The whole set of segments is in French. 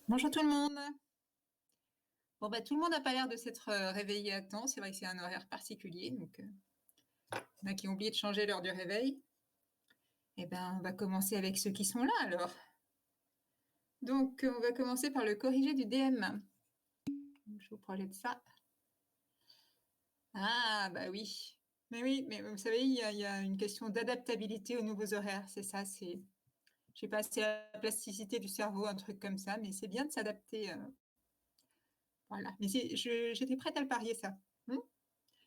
Bonjour tout le monde. Bon bah tout le monde n'a pas l'air de s'être réveillé à temps. C'est vrai que c'est un horaire particulier, donc il y en a qui ont oublié de changer l'heure du réveil. Eh ben on va commencer avec ceux qui sont là alors. Donc on va commencer par le corrigé du DM. Donc, je vous projette ça. Ah bah oui. Mais oui, mais vous savez, il y a une question d'adaptabilité aux nouveaux horaires. C'est ça, je sais pas, c'est la plasticité du cerveau, un truc comme ça, mais c'est bien de s'adapter. Voilà. Mais j'étais prête à le parier ça. Hmm.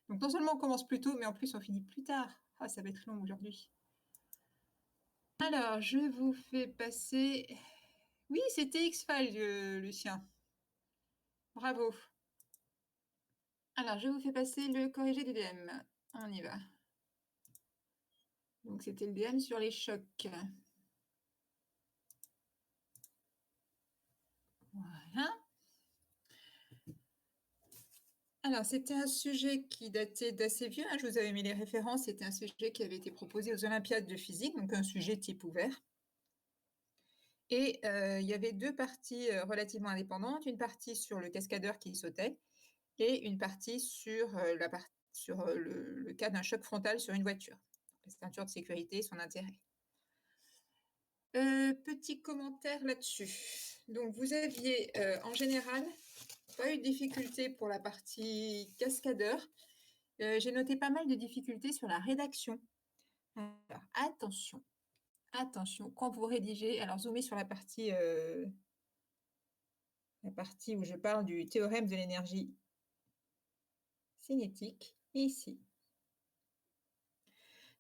Donc non seulement on commence plus tôt, mais en plus on finit plus tard. Ah, ça va être long aujourd'hui. Alors, je vous fais passer. Oui, c'était X-Files, Lucien. Bravo. Alors, je vous fais passer le corrigé du DM. On y va. Donc, c'était le DM sur les chocs. Voilà. Alors, c'était un sujet qui datait d'assez vieux, hein. Je vous avais mis les références. C'était un sujet qui avait été proposé aux Olympiades de physique, donc un sujet type ouvert. Et il y avait deux parties relativement indépendantes. Une partie sur le cascadeur qui sautait et une partie sur, le cas d'un choc frontal sur une voiture. La ceinture de sécurité, son intérêt. Petit commentaire là-dessus. Donc, vous aviez en général pas eu de difficulté pour la partie cascadeur. J'ai noté pas mal de difficultés sur la rédaction. Alors, attention, quand vous rédigez, alors zoomez sur la partie où je parle du théorème de l'énergie cinétique, ici.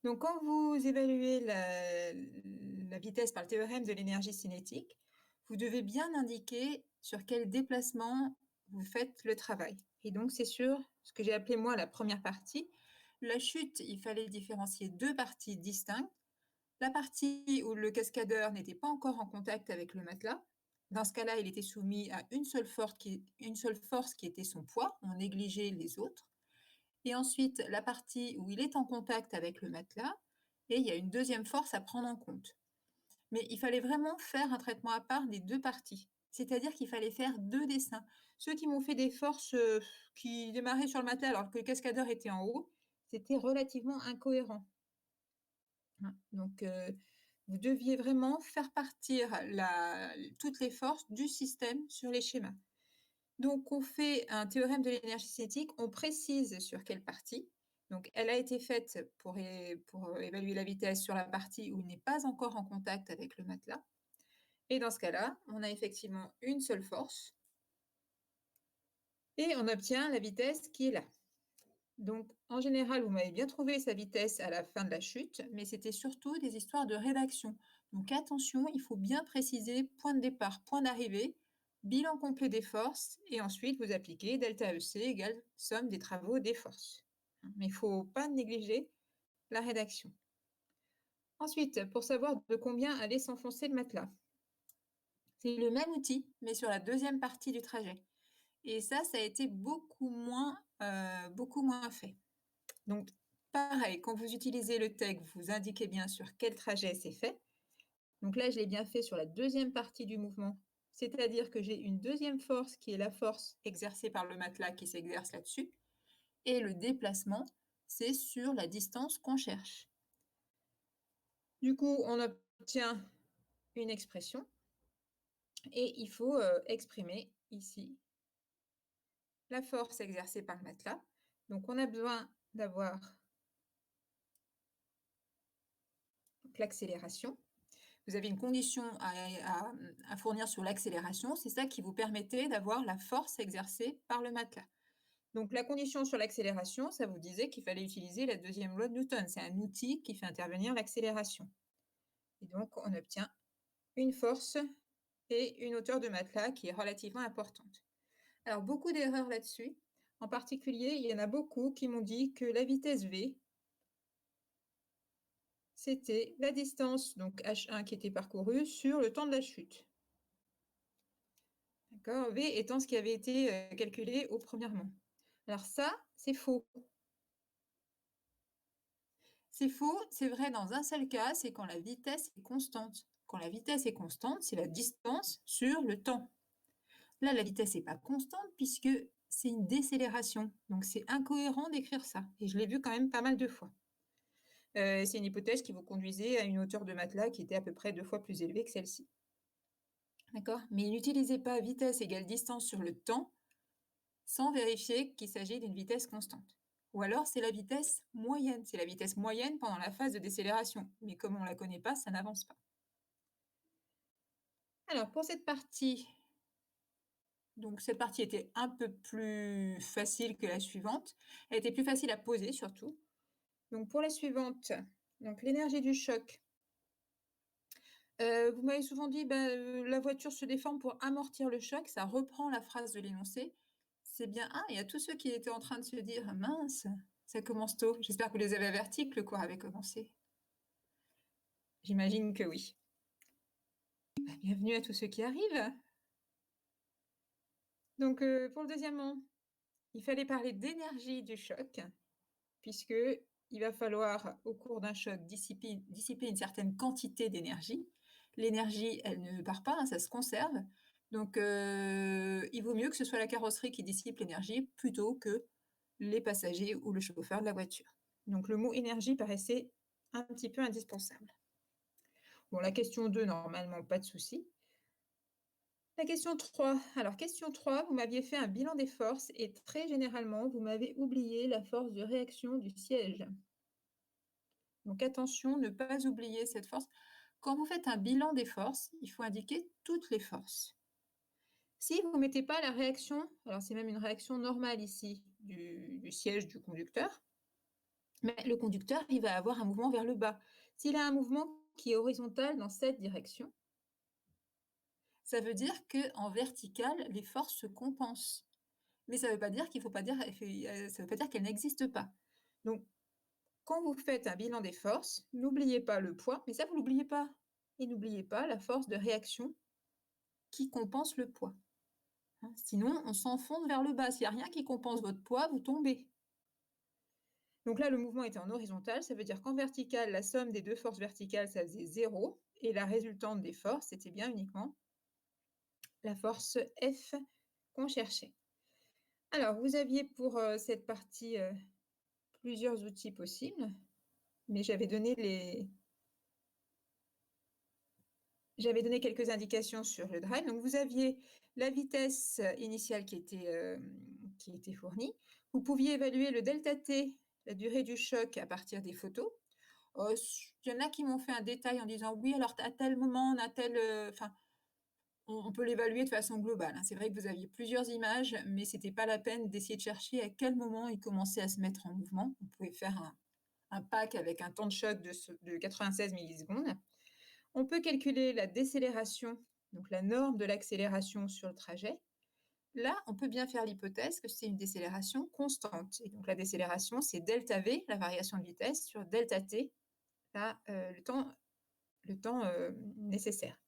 Donc, quand vous évaluez la vitesse par le théorème de l'énergie cinétique, vous devez bien indiquer sur quel déplacement vous faites le travail. Et donc, c'est sur ce que j'ai appelé moi la première partie. La chute, il fallait différencier deux parties distinctes. La partie où le cascadeur n'était pas encore en contact avec le matelas. Dans ce cas-là, il était soumis à une seule force qui était son poids. On négligeait les autres. Et ensuite, la partie où il est en contact avec le matelas, et il y a une deuxième force à prendre en compte. Mais il fallait vraiment faire un traitement à part des deux parties. C'est-à-dire qu'il fallait faire deux dessins. Ceux qui m'ont fait des forces qui démarraient sur le matelas alors que le cascadeur était en haut, c'était relativement incohérent. Donc, vous deviez vraiment faire partir toutes les forces du système sur les schémas. Donc, on fait un théorème de l'énergie cinétique, on précise sur quelle partie. Donc, elle a été faite pour évaluer la vitesse sur la partie où il n'est pas encore en contact avec le matelas. Et dans ce cas-là, on a effectivement une seule force et on obtient la vitesse qui est là. Donc, en général, vous m'avez bien trouvé sa vitesse à la fin de la chute, mais c'était surtout des histoires de rédaction. Donc, attention, il faut bien préciser point de départ, point d'arrivée, bilan complet des forces, et ensuite vous appliquez delta EC égale somme des travaux des forces. Mais il ne faut pas négliger la rédaction. Ensuite, pour savoir de combien allait s'enfoncer le matelas, c'est le même outil, mais sur la deuxième partie du trajet. Et ça a été beaucoup moins fait. Donc, pareil, quand vous utilisez le TEG, vous indiquez bien sur quel trajet c'est fait. Donc là, je l'ai bien fait sur la deuxième partie du mouvement, c'est-à-dire que j'ai une deuxième force qui est la force exercée par le matelas qui s'exerce là-dessus. Et le déplacement, c'est sur la distance qu'on cherche. Du coup, on obtient une expression et il faut exprimer ici la force exercée par le matelas. Donc, on a besoin d'avoir l'accélération. Vous avez une condition à fournir sur l'accélération. C'est ça qui vous permettait d'avoir la force exercée par le matelas. Donc, la condition sur l'accélération, ça vous disait qu'il fallait utiliser la deuxième loi de Newton. C'est un outil qui fait intervenir l'accélération. Et donc, on obtient une force et une hauteur de matelas qui est relativement importante. Alors, beaucoup d'erreurs là-dessus. En particulier, il y en a beaucoup qui m'ont dit que la vitesse V, c'était la distance, donc H1 qui était parcourue, sur le temps de la chute. D'accord, V étant ce qui avait été calculé au premièrement. Alors ça, c'est faux. C'est faux, c'est vrai dans un seul cas, c'est quand la vitesse est constante. Quand la vitesse est constante, c'est la distance sur le temps. Là, la vitesse n'est pas constante puisque c'est une décélération. Donc, c'est incohérent d'écrire ça. Et je l'ai vu quand même pas mal de fois. C'est une hypothèse qui vous conduisait à une hauteur de matelas qui était à peu près 2 fois plus élevée que celle-ci. D'accord? Mais n'utilisez pas vitesse égale distance sur le temps sans vérifier qu'il s'agit d'une vitesse constante. Ou alors, c'est la vitesse moyenne. C'est la vitesse moyenne pendant la phase de décélération. Mais comme on ne la connaît pas, ça n'avance pas. Alors, pour cette partie, donc cette partie était un peu plus facile que la suivante. Elle était plus facile à poser surtout. Donc, pour la suivante, donc l'énergie du choc. Vous m'avez souvent dit, la voiture se déforme pour amortir le choc. Ça reprend la phrase de l'énoncé. C'est bien. Ah, il y a tous ceux qui étaient en train de se dire, mince, ça commence tôt. J'espère que vous les avez avertis que le cours avait commencé. J'imagine que oui. Bienvenue à tous ceux qui arrivent. Donc, pour le deuxièmement, il fallait parler d'énergie du choc, puisque il va falloir, au cours d'un choc, dissiper une certaine quantité d'énergie. L'énergie, elle ne part pas, hein, ça se conserve. Donc, il vaut mieux que ce soit la carrosserie qui dissipe l'énergie plutôt que les passagers ou le chauffeur de la voiture. Donc, le mot énergie paraissait un petit peu indispensable. Bon, la question 2, normalement, pas de souci. La question 3. Alors, question 3, vous m'aviez fait un bilan des forces et très généralement, vous m'avez oublié la force de réaction du siège. Donc, attention, ne pas oublier cette force. Quand vous faites un bilan des forces, il faut indiquer toutes les forces. Si vous ne mettez pas la réaction, alors c'est même une réaction normale ici du siège du conducteur, mais le conducteur, il va avoir un mouvement vers le bas. S'il a un mouvement qui est horizontal dans cette direction, ça veut dire qu'en vertical, les forces se compensent. Mais ça ne veut pas dire qu'il faut pas dire, ça veut pas dire qu'elles n'existent pas. Donc, quand vous faites un bilan des forces, n'oubliez pas le poids, mais ça, vous l'oubliez pas. Et n'oubliez pas la force de réaction qui compense le poids. Hein, sinon, on s'enfonce vers le bas. S'il n'y a rien qui compense votre poids, vous tombez. Donc là, le mouvement était en horizontal. Ça veut dire qu'en vertical, la somme des deux forces verticales, ça faisait 0. Et la résultante des forces, c'était bien uniquement la force F qu'on cherchait. Alors, vous aviez pour cette partie plusieurs outils possibles, mais j'avais donné quelques indications sur le drive. Donc, vous aviez la vitesse initiale qui était fournie. Vous pouviez évaluer le delta T, la durée du choc, à partir des photos. Il y en a qui m'ont fait un détail en disant oui, alors à tel moment, on a tel. On peut l'évaluer de façon globale. Hein. C'est vrai que vous aviez plusieurs images, mais ce n'était pas la peine d'essayer de chercher à quel moment il commençait à se mettre en mouvement. On pouvait faire un pack avec un temps de choc de 96 millisecondes. On peut calculer la décélération, donc la norme de l'accélération sur le trajet. Là, on peut bien faire l'hypothèse que c'est une décélération constante. Et donc la décélération, c'est delta V, la variation de vitesse, sur delta T, là, le temps nécessaire.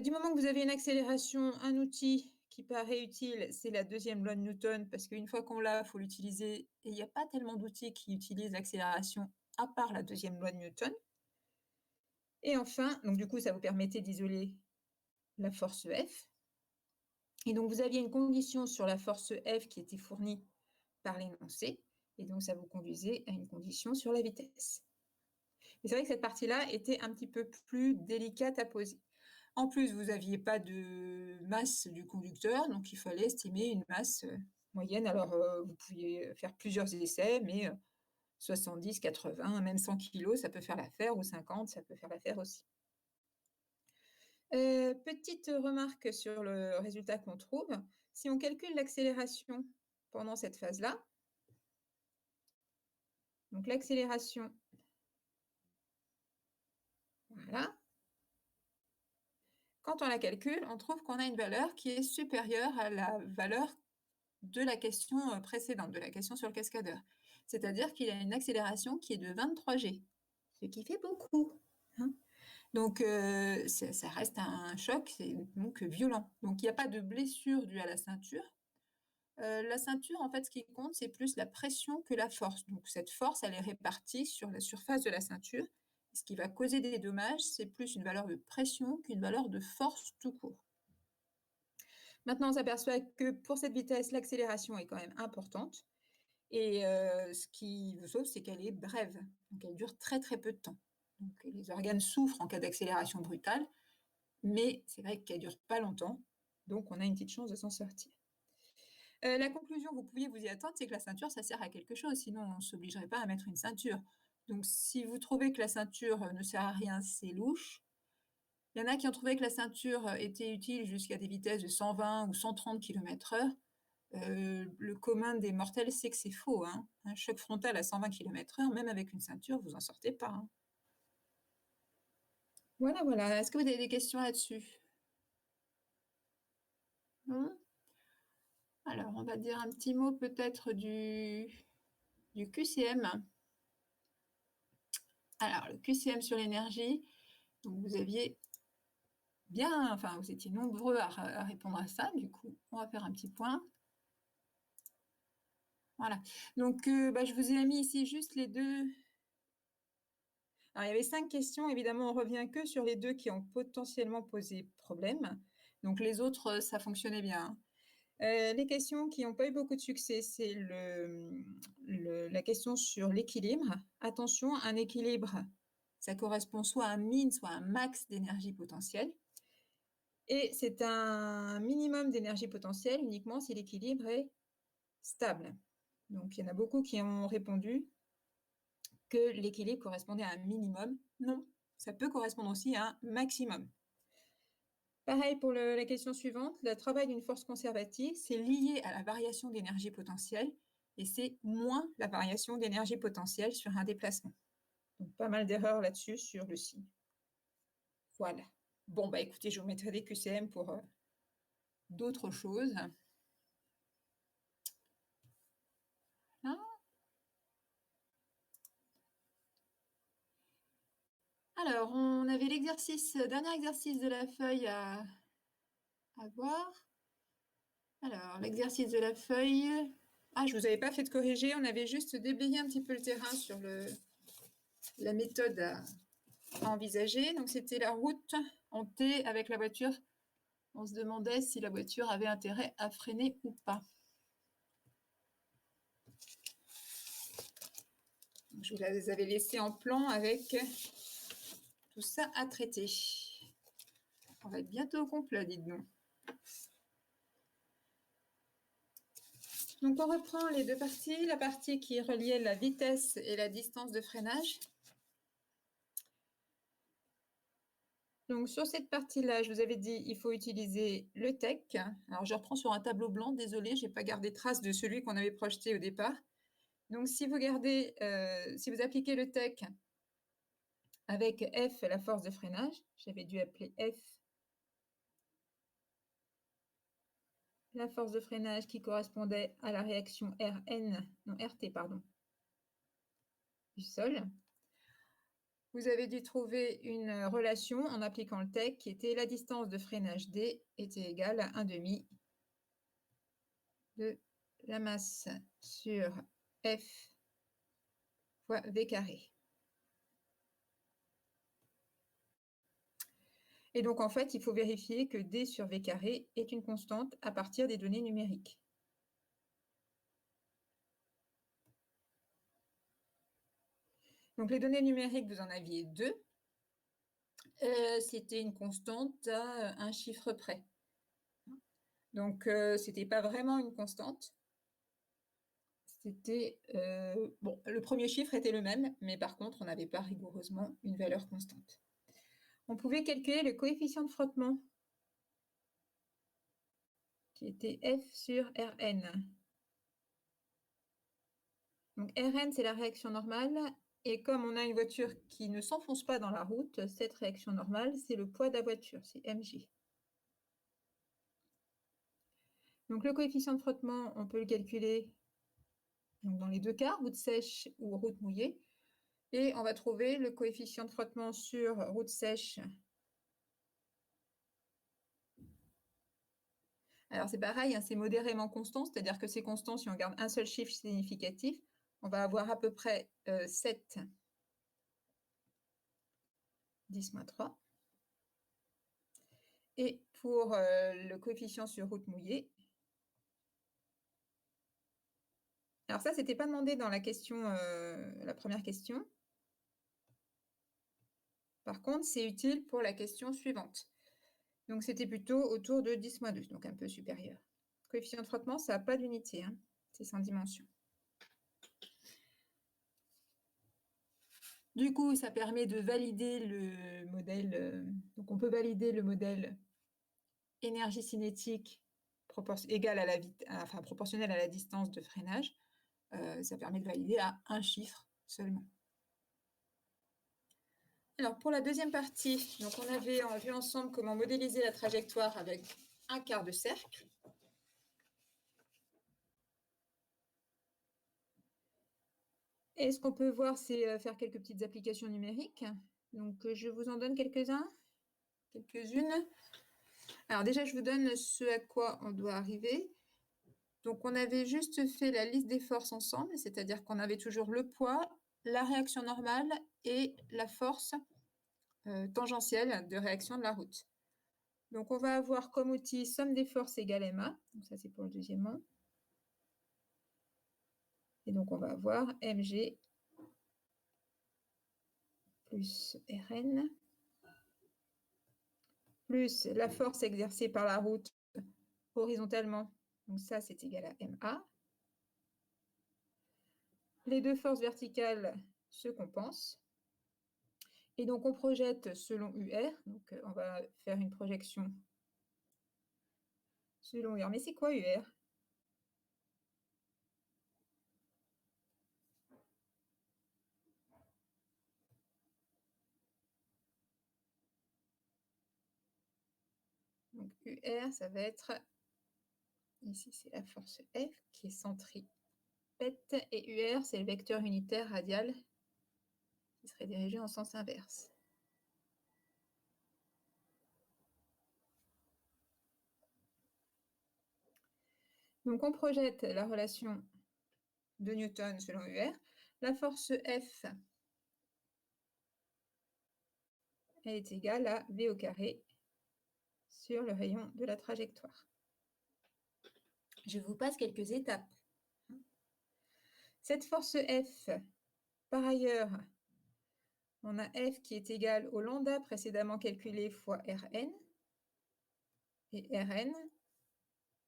Du moment que vous avez une accélération, un outil qui paraît utile, c'est la deuxième loi de Newton, parce qu'une fois qu'on l'a, il faut l'utiliser. Et il n'y a pas tellement d'outils qui utilisent l'accélération à part la deuxième loi de Newton. Et enfin, donc du coup, ça vous permettait d'isoler la force F. Et donc, vous aviez une condition sur la force F qui était fournie par l'énoncé. Et donc, ça vous conduisait à une condition sur la vitesse. Et c'est vrai que cette partie-là était un petit peu plus délicate à poser. En plus, vous n'aviez pas de masse du conducteur, donc il fallait estimer une masse moyenne. Alors, vous pouviez faire plusieurs essais, mais 70, 80, même 100 kg, ça peut faire l'affaire, ou 50, ça peut faire l'affaire aussi. Petite remarque sur le résultat qu'on trouve. Si on calcule l'accélération pendant cette phase-là, donc l'accélération, voilà. Quand on la calcule, on trouve qu'on a une valeur qui est supérieure à la valeur de la question précédente, de la question sur le cascadeur. C'est-à-dire qu'il y a une accélération qui est de 23 G, ce qui fait beaucoup. Hein. Donc, ça reste un choc, c'est donc violent. Donc, il n'y a pas de blessure due à la ceinture. La ceinture, en fait, ce qui compte, c'est plus la pression que la force. Donc, cette force, elle est répartie sur la surface de la ceinture. Ce qui va causer des dommages, c'est plus une valeur de pression qu'une valeur de force tout court. Maintenant, on s'aperçoit que pour cette vitesse, l'accélération est quand même importante. Et ce qui vous sauve, c'est qu'elle est brève. Donc, elle dure très, très peu de temps. Donc, les organes souffrent en cas d'accélération brutale, mais c'est vrai qu'elle ne dure pas longtemps. Donc, on a une petite chance de s'en sortir. La conclusion, vous pouviez vous y attendre, c'est que la ceinture, ça sert à quelque chose. Sinon, on ne s'obligerait pas à mettre une ceinture. Donc, si vous trouvez que la ceinture ne sert à rien, c'est louche. Il y en a qui ont trouvé que la ceinture était utile jusqu'à des vitesses de 120 ou 130 km/h. Le commun des mortels sait que c'est faux. Hein. Un choc frontal à 120 km/h, même avec une ceinture, vous n'en sortez pas. Hein. Voilà, voilà. Est-ce que vous avez des questions là-dessus? Non? Alors, on va dire un petit mot peut-être du QCM. Alors, le QCM sur l'énergie, donc vous aviez bien, enfin, vous étiez nombreux à répondre à ça. Du coup, on va faire un petit point. Voilà. Donc, je vous ai mis ici juste les deux. Alors, il y avait 5 questions. Évidemment, on revient que sur les 2 qui ont potentiellement posé problème. Donc, les autres, ça fonctionnait bien. Les questions qui n'ont pas eu beaucoup de succès, c'est la question sur l'équilibre. Attention, un équilibre, ça correspond soit à un min, soit à un max d'énergie potentielle. Et c'est un minimum d'énergie potentielle uniquement si l'équilibre est stable. Donc, il y en a beaucoup qui ont répondu que l'équilibre correspondait à un minimum. Non, ça peut correspondre aussi à un maximum. Pareil pour la question suivante, le travail d'une force conservative, c'est lié à la variation d'énergie potentielle et c'est moins la variation d'énergie potentielle sur un déplacement. Donc, pas mal d'erreurs là-dessus sur le signe. Voilà. Bon, écoutez, je vous mettrai des QCM pour d'autres choses. Là. Alors, on avait dernier exercice de la feuille à voir. Alors, l'exercice de la feuille. Ah, je ne vous avais pas fait de corriger, on avait juste déblayé un petit peu le terrain sur la méthode à envisager. Donc, c'était la route en T avec la voiture. On se demandait si la voiture avait intérêt à freiner ou pas. Donc, je vous les avais laissés en plan avec tout ça à traiter. On va être bientôt au complet, dites-nous. Donc, on reprend les deux parties. La partie qui reliait la vitesse et la distance de freinage. Donc, sur cette partie-là, je vous avais dit il faut utiliser le TEC. Alors, je reprends sur un tableau blanc. Désolée, je n'ai pas gardé trace de celui qu'on avait projeté au départ. Donc, si vous appliquez le TEC avec F, la force de freinage, j'avais dû appeler F la force de freinage qui correspondait à la réaction RT, du sol. Vous avez dû trouver une relation en appliquant le TEC qui était la distance de freinage D était égale à 1/2 de la masse sur F fois V carré. Et donc, en fait, il faut vérifier que D sur V carré est une constante à partir des données numériques. Donc, les données numériques, vous en aviez 2. C'était une constante à un chiffre près. Donc, ce n'était pas vraiment une constante. C'était le premier chiffre était le même, mais par contre, on n'avait pas rigoureusement une valeur constante. On pouvait calculer le coefficient de frottement, qui était F sur Rn. Donc, Rn, c'est la réaction normale, et comme on a une voiture qui ne s'enfonce pas dans la route, cette réaction normale, c'est le poids de la voiture, c'est mg. Donc, le coefficient de frottement, on peut le calculer donc, dans les deux cas, route sèche ou route mouillée. Et on va trouver le coefficient de frottement sur route sèche. Alors, c'est pareil, hein, c'est modérément constant, c'est-à-dire que c'est constant si on garde un seul chiffre significatif. On va avoir à peu près 7 10 moins 3. Et pour le coefficient sur route mouillée, alors ça, c'était pas demandé dans la question, la première question. Par contre, c'est utile pour la question suivante. Donc, c'était plutôt autour de 10-2, donc un peu supérieur. Coefficient de frottement, ça n'a pas d'unité, hein, c'est sans dimension. Du coup, ça permet de valider le modèle. Donc, on peut valider le modèle énergie cinétique égale à la enfin, proportionnelle à la distance de freinage. Ça permet de valider à un chiffre seulement. Alors, pour la deuxième partie, donc on avait vu ensemble comment modéliser la trajectoire avec un quart de cercle. Et ce qu'on peut voir, c'est faire quelques petites applications numériques. Donc, je vous en donne quelques-unes. Alors déjà, je vous donne ce à quoi on doit arriver. Donc, on avait juste fait la liste des forces ensemble, c'est-à-dire qu'on avait toujours le poids, la réaction normale et la force tangentielle de réaction de la route. Donc, on va avoir comme outil somme des forces égale MA. Donc, ça, c'est pour le deuxièmement. Et donc, on va avoir mg plus Rn plus la force exercée par la route horizontalement. Donc, ça, c'est égal à ma. Les deux forces verticales se compensent. Et donc, on projette selon UR. Donc, on va faire une projection selon UR. Mais c'est quoi UR? Donc, UR, ça va être... Ici, c'est la force F qui est centripète. Et UR, c'est le vecteur unitaire radial qui serait dirigé en sens inverse. Donc, on projette la relation de Newton selon UR. La force F, elle est égale à V au carré sur le rayon de la trajectoire. Je vous passe quelques étapes. Cette force F, par ailleurs, on a F qui est égal au lambda précédemment calculé fois Rn. Et Rn,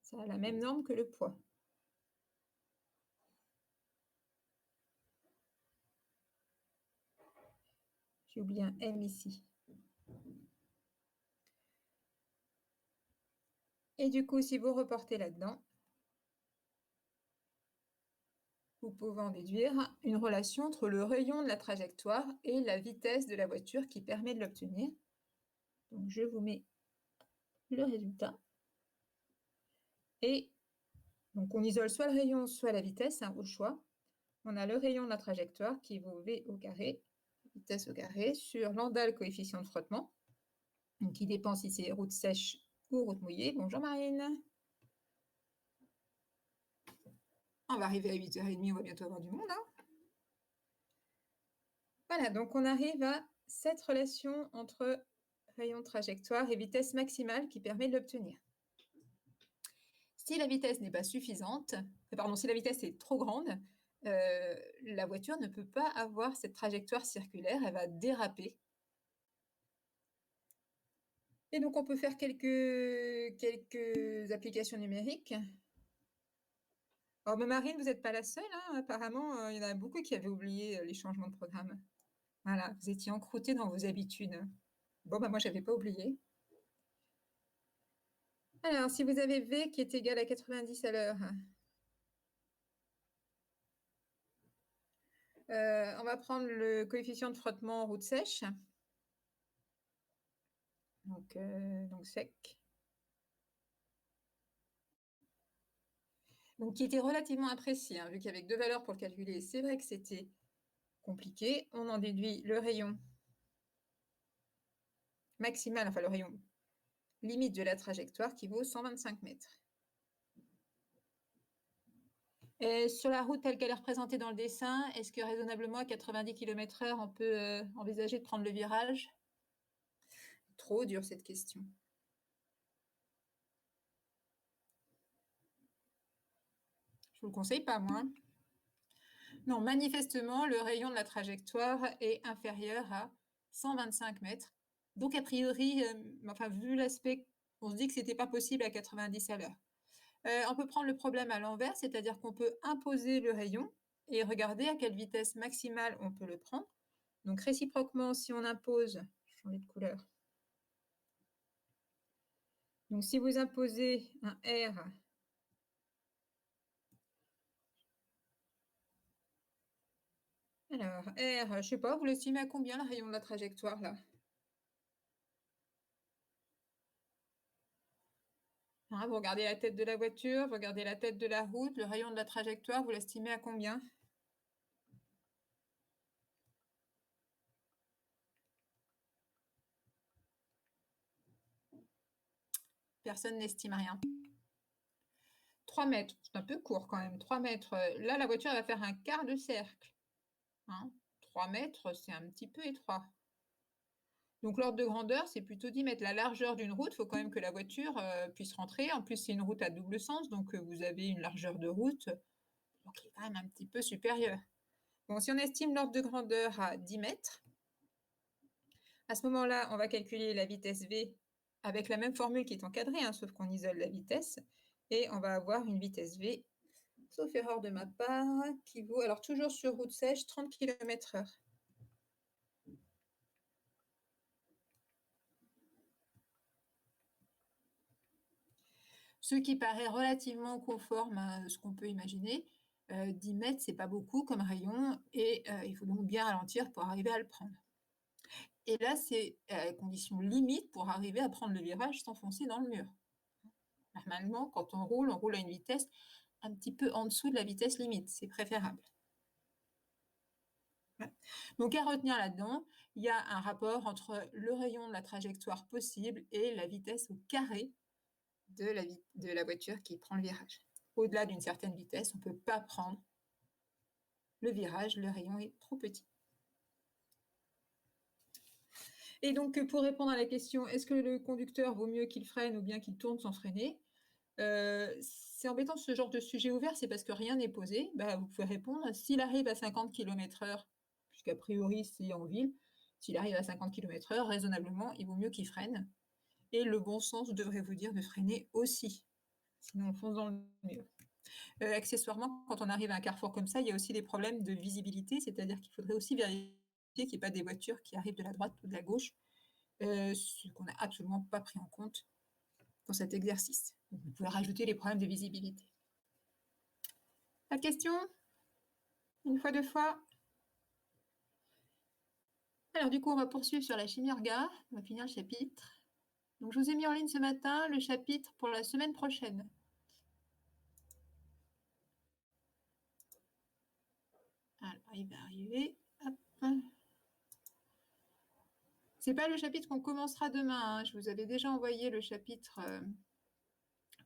ça a la même norme que le poids. J'ai oublié un M ici. Et du coup, si vous reportez là-dedans, vous pouvez en déduire une relation entre le rayon de la trajectoire et la vitesse de la voiture qui permet de l'obtenir. Donc, je vous mets le résultat. Et donc, on isole soit le rayon, soit la vitesse, hein, au choix. On a le rayon de la trajectoire qui vaut V au carré, vitesse au carré, sur lambda, le coefficient de frottement, donc qui dépend si c'est route sèche ou route mouillée. Bonjour Marine. On va arriver à 8h30, on va bientôt avoir du monde. Hein. Voilà, donc on arrive à cette relation entre rayon de trajectoire et vitesse maximale qui permet de l'obtenir. Si la vitesse n'est pas suffisante, pardon, si la vitesse est trop grande, la voiture ne peut pas avoir cette trajectoire circulaire, elle va déraper. Et donc, on peut faire quelques applications numériques. Alors, mais Marine, vous n'êtes pas la seule. Hein. Apparemment, il y en a beaucoup qui avaient oublié les changements de programme. Voilà, vous étiez encroutés dans vos habitudes. Bon, bah, moi, je n'avais pas oublié. Alors, si vous avez V qui est égal à 90 à l'heure, on va prendre le coefficient de frottement route sèche. Donc sec. Donc, qui était relativement imprécis, hein, vu qu'avec deux valeurs pour le calculer, c'est vrai que c'était compliqué. On en déduit le rayon maximal, enfin le rayon limite de la trajectoire qui vaut 125 mètres. Et sur la route telle qu'elle est représentée dans le dessin, est-ce que raisonnablement à 90 km/h, on peut envisager de prendre le virage? Trop dur cette question. Je vous le conseille pas, moi. Non, manifestement, le rayon de la trajectoire est inférieur à 125 mètres. Donc, a priori, enfin, vu l'aspect, on se dit que c'était pas possible à 90 à l'heure. On peut prendre le problème à l'envers, c'est-à-dire qu'on peut imposer le rayon et regarder à quelle vitesse maximale on peut le prendre. Donc, réciproquement, si on impose, je vais changer de couleur. Donc, si vous imposez un R alors, R, je sais pas, vous l'estimez à combien le rayon de la trajectoire là? Hein, vous regardez la tête de la voiture, vous regardez la tête de la route, le rayon de la trajectoire, vous l'estimez à combien? Personne n'estime rien. 3 mètres, c'est un peu court quand même. 3 mètres. Là, la voiture va faire un quart de cercle. Hein, 3 mètres, c'est un petit peu étroit. Donc l'ordre de grandeur, c'est plutôt 10 mètres. La largeur d'une route, il faut quand même que la voiture puisse rentrer. En plus, c'est une route à double sens, donc vous avez une largeur de route qui est quand même un petit peu supérieure. Bon, si on estime l'ordre de grandeur à 10 mètres, à ce moment-là, on va calculer la vitesse V avec la même formule qui est encadrée, hein, sauf qu'on isole la vitesse. Et on va avoir une vitesse V, sauf erreur de ma part, qui vaut, alors toujours sur route sèche, 30 km/h. Ce qui paraît relativement conforme à ce qu'on peut imaginer. 10 mètres, c'est pas beaucoup comme rayon, et il faut donc bien ralentir pour arriver à le prendre. Et là, c'est condition limite pour arriver à prendre le virage sans foncer dans le mur. Normalement, quand on roule à une vitesse un petit peu en dessous de la vitesse limite, c'est préférable. Donc à retenir là-dedans, il y a un rapport entre le rayon de la trajectoire possible et la vitesse au carré de la voiture qui prend le virage. Au-delà d'une certaine vitesse, on ne peut pas prendre le virage, le rayon est trop petit. Et donc, pour répondre à la question, est-ce que le conducteur vaut mieux qu'il freine ou bien qu'il tourne sans freiner, c'est embêtant ce genre de sujet ouvert, c'est parce que rien n'est posé. Bah, vous pouvez répondre, s'il arrive à 50 km/h, puisqu'a priori c'est en ville, s'il arrive à 50 km/h, raisonnablement, il vaut mieux qu'il freine. Et le bon sens devrait vous dire de freiner aussi, sinon on fonce dans le mur. Accessoirement, quand on arrive à un carrefour comme ça, il y a aussi des problèmes de visibilité, c'est-à-dire qu'il faudrait aussi vérifier qu'il n'y ait pas des voitures qui arrivent de la droite ou de la gauche, ce qu'on n'a absolument pas pris en compte dans cet exercice. Vous pouvez rajouter les problèmes de visibilité. Pas de questions? Une fois, deux fois? Alors du coup, on va poursuivre sur la chimie orga. On va finir le chapitre. Donc je vous ai mis en ligne ce matin le chapitre pour la semaine prochaine. Alors, il va arriver. Hop. C'est pas le chapitre qu'on commencera demain. Hein. Je vous avais déjà envoyé le chapitre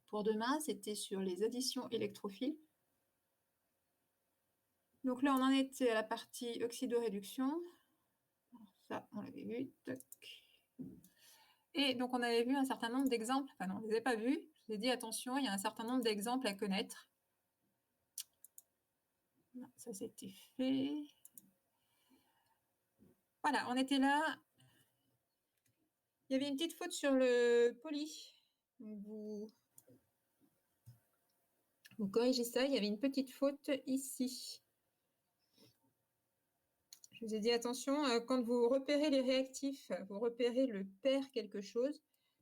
pour demain. C'était sur les additions électrophiles. Donc là, on en était à la partie oxydoréduction. Alors ça, on l'avait vu. Toc. Et donc, on avait vu un certain nombre d'exemples. Enfin non, on ne les avait pas vus. Je vous ai dit, attention, il y a un certain nombre d'exemples à connaître. Non, ça, c'était fait. Voilà, on était là. Il y avait une petite faute sur le poly. Vous corrigez ça. Il y avait une petite faute ici. Je vous ai dit, attention, quand vous repérez les réactifs, vous repérez le pair quelque chose.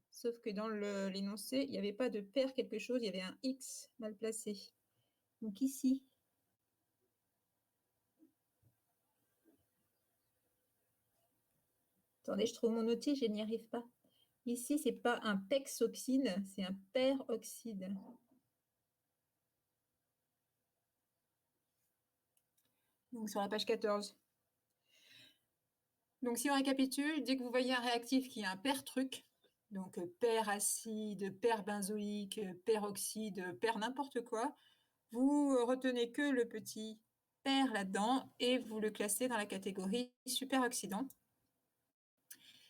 Sauf que dans l'énoncé, il n'y avait pas de pair quelque chose, il y avait un X mal placé. Donc ici, attendez, je trouve mon outil, je n'y arrive pas. Ici, c'est pas un pexoxyde, c'est un peroxyde. Donc sur la page 14. Donc si on récapitule, dès que vous voyez un réactif qui a un pair truc, donc pair acide, pair benzoïque, pair oxyde, pair n'importe quoi, vous retenez que le petit pair là-dedans et vous le classez dans la catégorie superoxydant.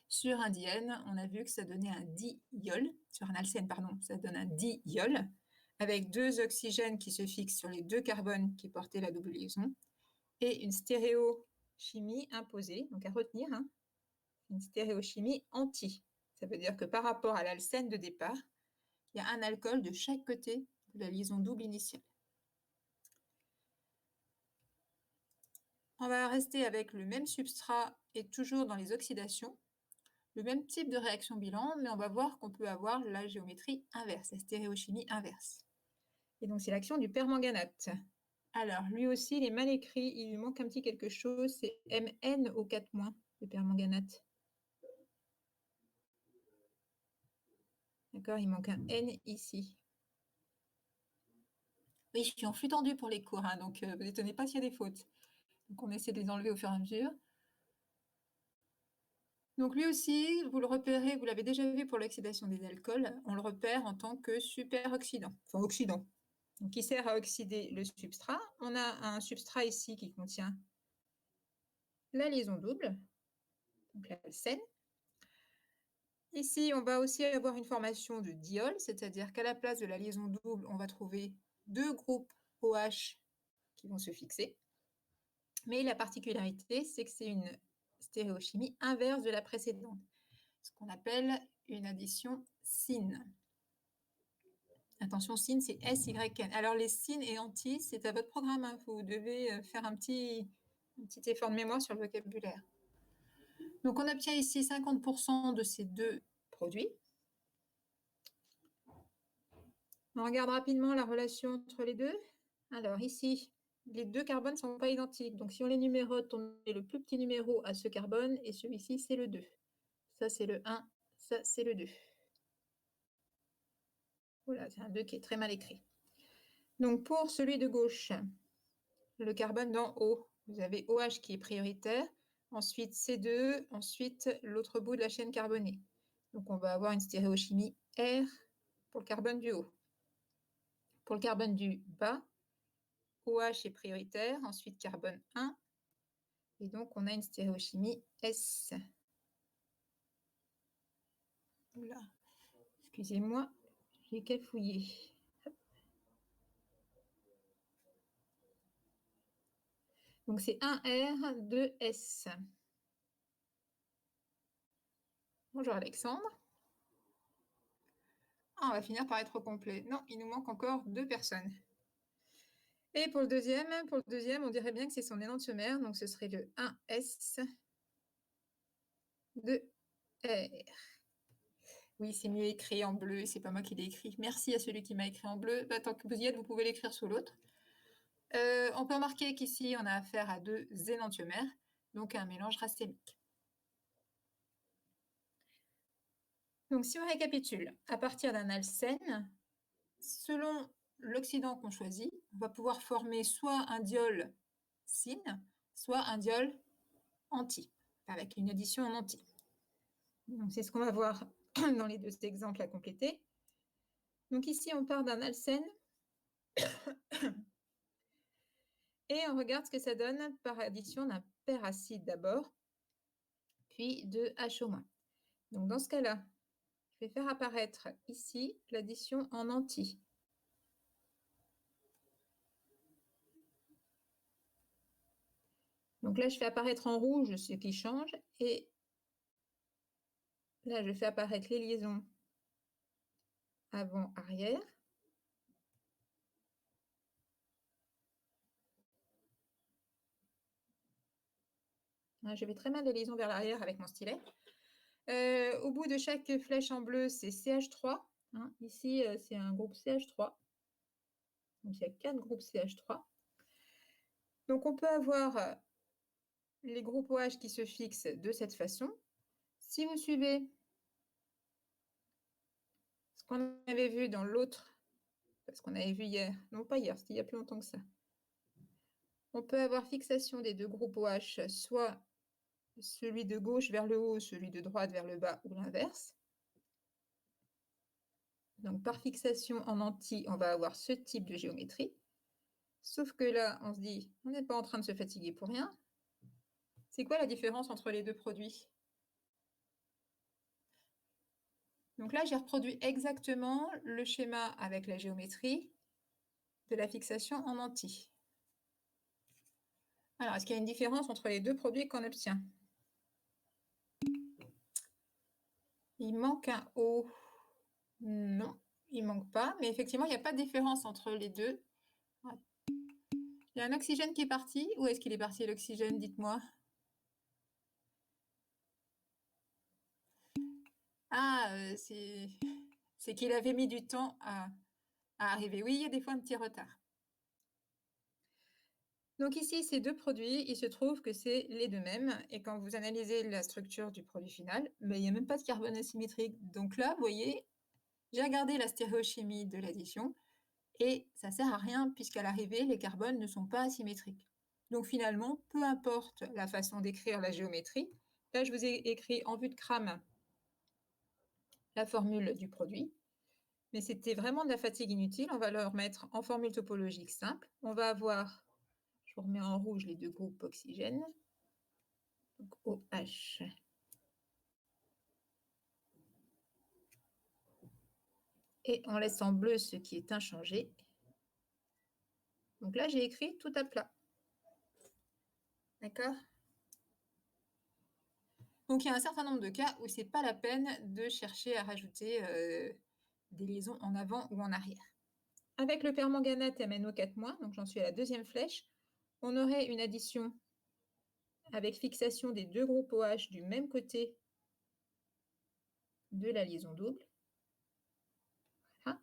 Sur un diène, on a vu que ça donnait un diiol. Sur un alcène, pardon, ça donne un diiol. avec 2 oxygènes qui se fixent sur les 2 carbones qui portaient la double liaison, et une stéréochimie imposée, donc à retenir, hein, une stéréochimie anti. Ça veut dire que par rapport à l'alcène de départ, il y a un alcool de chaque côté de la liaison double initiale. On va rester avec le même substrat et toujours dans les oxydations, le même type de réaction bilan, mais on va voir qu'on peut avoir la géométrie inverse, la stéréochimie inverse. Et donc c'est l'action du permanganate. Alors lui aussi, il est mal écrit, il lui manque un petit quelque chose, c'est Mn au 4-, le permanganate. D'accord, il manque un N ici. Oui, je suis en flux tendu pour les cours, hein, donc vous n'étonnez pas s'il y a des fautes. Donc on essaie de les enlever au fur et à mesure. Donc lui aussi, vous le repérez, vous l'avez déjà vu pour l'oxydation des alcools, on le repère en tant que superoxydant, enfin oxydant. Donc il sert à oxyder le substrat. On a un substrat ici qui contient la liaison double, donc l'alcène. Ici, on va aussi avoir une formation de diol, c'est-à-dire qu'à la place de la liaison double, on va trouver 2 groupes OH qui vont se fixer. Mais la particularité, c'est que c'est une stéréochimie inverse de la précédente, ce qu'on appelle une addition syn. Attention, syn, c'est S-Y-N. Alors, les syn et anti, c'est à votre programme, hein. Vous devez faire un petit effort de mémoire sur le vocabulaire. Donc, on obtient ici 50% de ces 2 produits. On regarde rapidement la relation entre les deux. Alors, ici, les 2 carbones ne sont pas identiques. Donc, si on les numérote, on met le plus petit numéro à ce carbone, et celui-ci, c'est le 2. Ça, c'est le 1, ça, c'est le 2. Voilà, c'est un 2 qui est très mal écrit. Donc, pour celui de gauche, le carbone d'en haut, vous avez OH qui est prioritaire, ensuite C2, ensuite l'autre bout de la chaîne carbonée. Donc, on va avoir une stéréochimie R pour le carbone du haut. Pour le carbone du bas, OH est prioritaire, ensuite carbone 1, et donc on a une stéréochimie S. Oula, excusez-moi, j'ai cafouillé. Donc c'est 1R, 2S. Bonjour Alexandre. Ah, on va finir par être complet. Non, il nous manque encore 2 personnes. Et pour le deuxième, on dirait bien que c'est son énantiomère, donc ce serait le 1S, 2R. Oui, c'est mieux écrit en bleu, c'est pas moi qui l'ai écrit. Merci à celui qui m'a écrit en bleu. Bah, tant que vous y êtes, vous pouvez l'écrire sous l'autre. On peut remarquer qu'ici, on a affaire à 2 énantiomères, donc un mélange racémique. Donc, si on récapitule, à partir d'un alcène, selon l'oxydant qu'on choisit, on va pouvoir former soit un diol syn, soit un diol anti, avec une addition en anti. C'est ce qu'on va voir dans les 2 exemples à compléter. Donc ici, on part d'un alcène et on regarde ce que ça donne par addition d'un peracide d'abord, puis de HO-. Donc dans ce cas-là, je vais faire apparaître ici l'addition en anti. Donc là, je fais apparaître en rouge ce qui change, et là, je fais apparaître les liaisons avant-arrière. Je vais très mal les liaisons vers l'arrière avec mon stylet. Au bout de chaque flèche en bleu, c'est CH3. Hein. Ici, c'est un groupe CH3. Donc, il y a 4 groupes CH3. Donc, on peut avoir les groupes OH qui se fixent de cette façon. Si vous suivez ce qu'on avait vu dans l'autre, parce qu'on avait vu hier, non pas hier, c'était il y a plus longtemps que ça, on peut avoir fixation des 2 groupes OH, soit celui de gauche vers le haut, celui de droite vers le bas, ou l'inverse. Donc, par fixation en anti, on va avoir ce type de géométrie. Sauf que là, on se dit, on n'est pas en train de se fatiguer pour rien. C'est quoi la différence entre les 2 produits? Donc là, j'ai reproduit exactement le schéma avec la géométrie de la fixation en anti. Alors, est-ce qu'il y a une différence entre les deux produits qu'on obtient? Il manque un O. Non, il manque pas, mais effectivement, il n'y a pas de différence entre les deux. Il y a un oxygène qui est parti. Où est-ce qu'il est parti, l'oxygène? Dites-moi. Ah, c'est qu'il avait mis du temps à arriver. Oui, il y a des fois un petit retard. Donc ici, ces deux produits, il se trouve que c'est les deux mêmes. Et quand vous analysez la structure du produit final, il n'y a même pas de carbone asymétrique. Donc là, vous voyez, j'ai regardé la stéréochimie de l'addition et ça ne sert à rien puisqu'à l'arrivée, les carbones ne sont pas asymétriques. Donc finalement, peu importe la façon d'écrire la géométrie, là je vous ai écrit en vue de crâne la formule du produit, mais c'était vraiment de la fatigue inutile. On va le remettre en formule topologique simple. On va avoir, je vous remets en rouge les deux groupes oxygène, donc OH. Et on laisse en bleu ce qui est inchangé. Donc là, j'ai écrit tout à plat. D'accord? Donc il y a un certain nombre de cas où c'est pas la peine de chercher à rajouter des liaisons en avant ou en arrière. Avec le permanganate MnO4-, donc j'en suis à la deuxième flèche, on aurait une addition avec fixation des deux groupes OH du même côté de la liaison double. Voilà.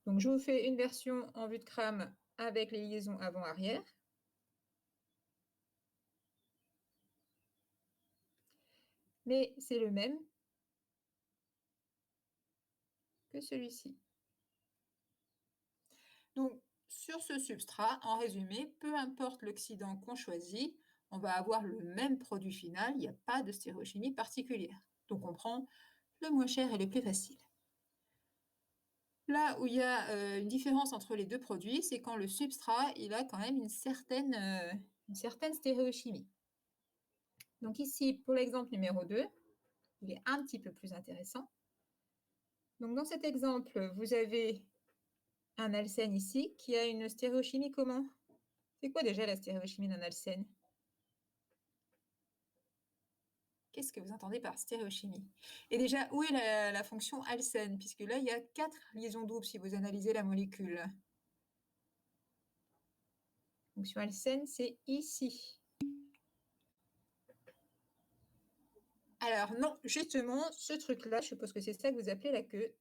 Donc je vous fais une version en vue de crâne avec les liaisons avant-arrière. Mais c'est le même que celui-ci. Donc, sur ce substrat, en résumé, peu importe l'oxydant qu'on choisit, on va avoir le même produit final, il n'y a pas de stéréochimie particulière. Donc, on prend le moins cher et le plus facile. Là où il y a une différence entre les deux produits, c'est quand le substrat, il a quand même une certaine stéréochimie. Donc ici, pour l'exemple numéro 2, il est un petit peu plus intéressant. Donc dans cet exemple, vous avez un alcène ici qui a une stéréochimie comment? C'est quoi déjà la stéréochimie d'un alcène? Qu'est-ce que vous entendez par stéréochimie? Et déjà, où est la fonction alcène? Puisque là, il y a 4 liaisons doubles si vous analysez la molécule. La fonction alcène, c'est ici. Alors non, justement, ce truc-là, je suppose que c'est ça que vous appelez la queue.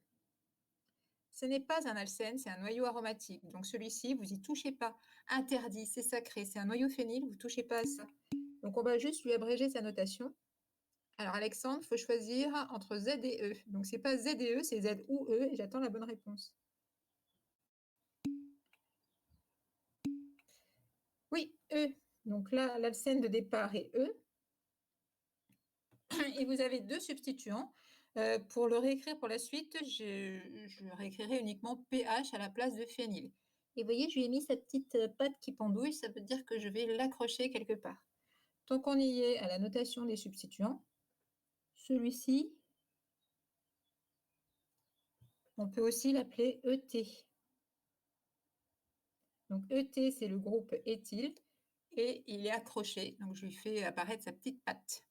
Ce n'est pas un alcène, c'est un noyau aromatique. Donc celui-ci, vous n'y touchez pas. Interdit, c'est sacré, c'est un noyau phényl, vous ne touchez pas à ça. Donc on va juste lui abréger sa notation. Alors Alexandre, il faut choisir entre Z et E. Donc c'est pas Z et E, c'est Z ou E, et j'attends la bonne réponse. Oui, E. Donc là, l'alcène de départ est E. Et vous avez deux substituants. Pour le réécrire pour la suite, je réécrirai uniquement pH à la place de phényl. Et vous voyez, je lui ai mis cette petite patte qui pendouille, ça veut dire que je vais l'accrocher quelque part. Tant qu'on y est à la notation des substituants, celui-ci, on peut aussi l'appeler ET. Donc ET, c'est le groupe éthyle, et il est accroché. Donc je lui fais apparaître sa petite patte.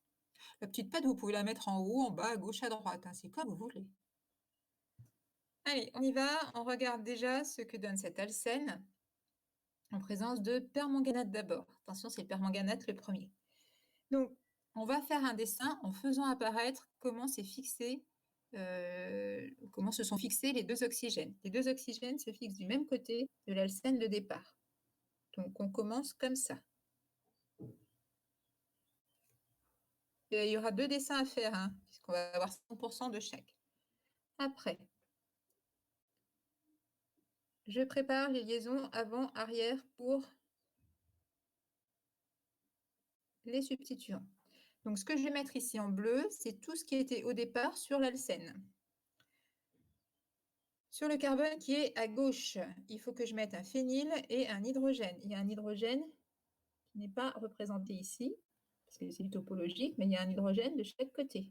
La petite patte, vous pouvez la mettre en haut, en bas, à gauche, à droite, hein, c'est comme vous voulez. Allez, on y va. On regarde déjà ce que donne cet alcène en présence de permanganate d'abord. Attention, c'est le permanganate le premier. Donc, on va faire un dessin en faisant apparaître comment c'est fixé, comment se sont fixés les deux oxygènes. Les deux oxygènes se fixent du même côté de l'alcène de départ. Donc, on commence comme ça. Et il y aura deux dessins à faire, hein, puisqu'on va avoir 100% de chaque. Après, je prépare les liaisons avant-arrière pour les substituants. Donc, ce que je vais mettre ici en bleu, c'est tout ce qui était au départ sur l'alcène. Sur le carbone qui est à gauche, il faut que je mette un phényl et un hydrogène. Il y a un hydrogène qui n'est pas représenté ici, parce que c'est du topologique, mais il y a un hydrogène de chaque côté.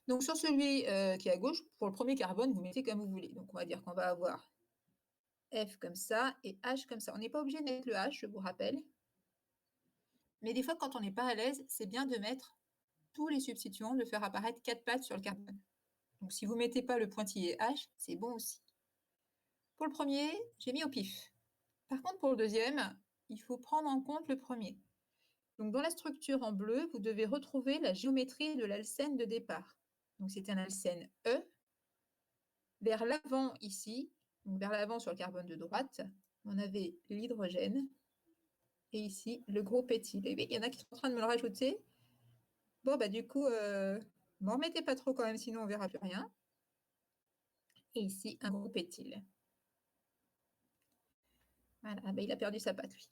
Donc sur celui qui est à gauche, pour le premier carbone, vous mettez comme vous voulez. Donc on va dire qu'on va avoir F comme ça et H comme ça. On n'est pas obligé de mettre le H, je vous rappelle. Mais des fois, quand on n'est pas à l'aise, c'est bien de mettre tous les substituants, de faire apparaître 4 pattes sur le carbone. Donc si vous ne mettez pas le pointillé H, c'est bon aussi. Pour le premier, j'ai mis au pif. Par contre, pour le deuxième, il faut prendre en compte le premier. Donc dans la structure en bleu, vous devez retrouver la géométrie de l'alcène de départ. Donc c'est un alcène E. Vers l'avant ici, donc vers l'avant sur le carbone de droite, on avait l'hydrogène. Et ici, le groupe éthyle. Et il y en a qui sont en train de me le rajouter. Bon, bah du coup, m'en remettez pas trop quand même, sinon on verra plus rien. Et ici, un groupe éthyle. Voilà, bah, il a perdu sa patte, lui.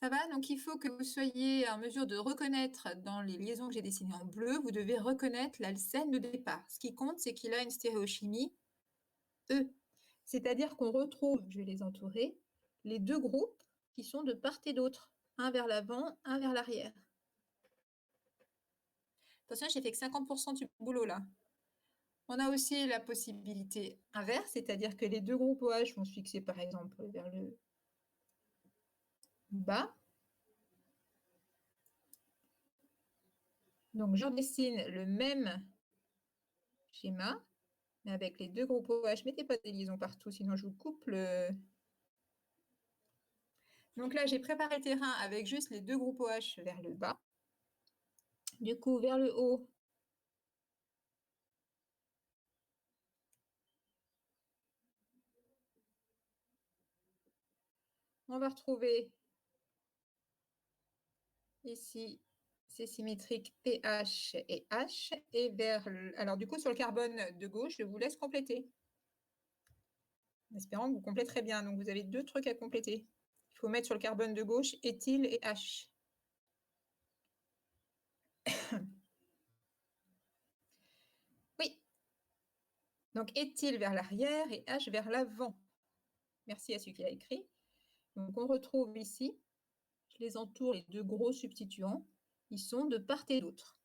Ça va? Donc il faut que vous soyez en mesure de reconnaître dans les liaisons que j'ai dessinées en bleu, vous devez reconnaître l'alcène de départ. Ce qui compte, c'est qu'il a une stéréochimie E. C'est-à-dire qu'on retrouve, je vais les entourer, les deux groupes qui sont de part et d'autre, un vers l'avant, un vers l'arrière. Attention, j'ai fait que 50% du boulot là. On a aussi la possibilité inverse, c'est-à-dire que les deux groupes OH vont se fixer par exemple vers le bas. Donc je dessine le même schéma, mais avec les deux groupes OH. Mettez pas des liaisons partout, sinon je vous coupe le... Donc là, j'ai préparé le terrain avec juste les deux groupes OH vers le bas. Du coup, vers le haut, on va retrouver ici, c'est symétrique pH et H. Et vers... Alors du coup, sur le carbone de gauche, je vous laisse compléter. En espérant que vous compléterez bien. Donc vous avez deux trucs à compléter. Il faut mettre sur le carbone de gauche éthyle et H. Oui. Donc éthyle vers l'arrière et H vers l'avant. Merci à celui qui a écrit. Donc on retrouve ici, je les entoure, les deux gros substituants. Ils sont de part et d'autre.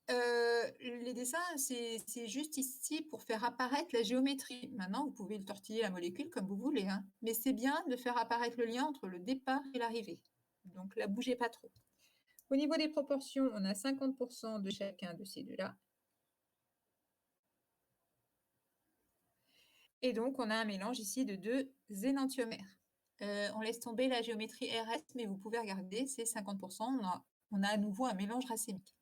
Les dessins, c'est juste ici pour faire apparaître la géométrie. Maintenant, vous pouvez le tortiller la molécule comme vous voulez, hein. Mais c'est bien de faire apparaître le lien entre le départ et l'arrivée. Donc là, bougez pas trop. Au niveau des proportions, on a 50% de chacun de ces deux-là. Et donc, on a un mélange ici de deux énantiomères. On laisse tomber la géométrie RS, mais vous pouvez regarder, c'est 50%. On a à nouveau un mélange racémique.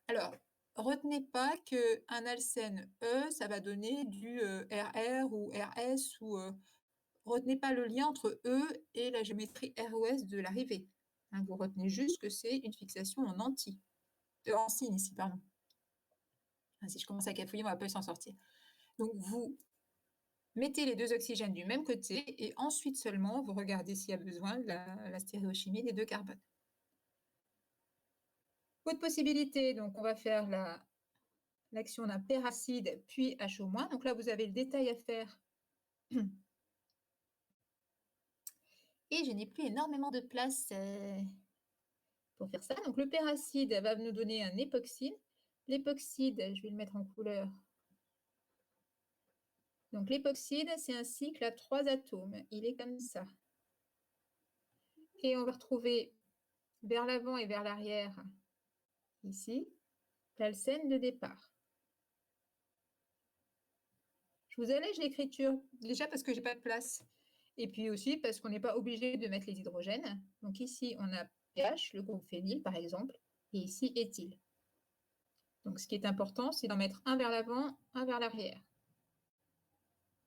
Alors, retenez pas qu'un alcène E, ça va donner du RR ou RS, ou retenez pas le lien entre E et la géométrie ROS de l'arrivée. Hein, vous retenez juste que c'est une fixation en anti. En signe ici, pardon. Ah, si je commence à cafouiller, on va pas s'en sortir. Donc, vous mettez les deux oxygènes du même côté et ensuite seulement, vous regardez s'il y a besoin de la stéréochimie des deux carbones. Autre possibilité, donc on va faire l'action d'un péracide puis HO-. Donc là, vous avez le détail à faire. Et je n'ai plus énormément de place pour faire ça. Donc le péracide va nous donner un époxyde. L'époxyde, je vais le mettre en couleur. Donc l'époxyde, c'est un cycle à 3 atomes. Il est comme ça. Et on va retrouver vers l'avant et vers l'arrière, ici, l'alcène de départ. Je vous allège l'écriture, déjà parce que j'ai pas de place. Et puis aussi parce qu'on n'est pas obligé de mettre les hydrogènes. Donc ici, on a pH, le groupe phényl par exemple, et ici éthyle. Donc ce qui est important, c'est d'en mettre un vers l'avant, un vers l'arrière.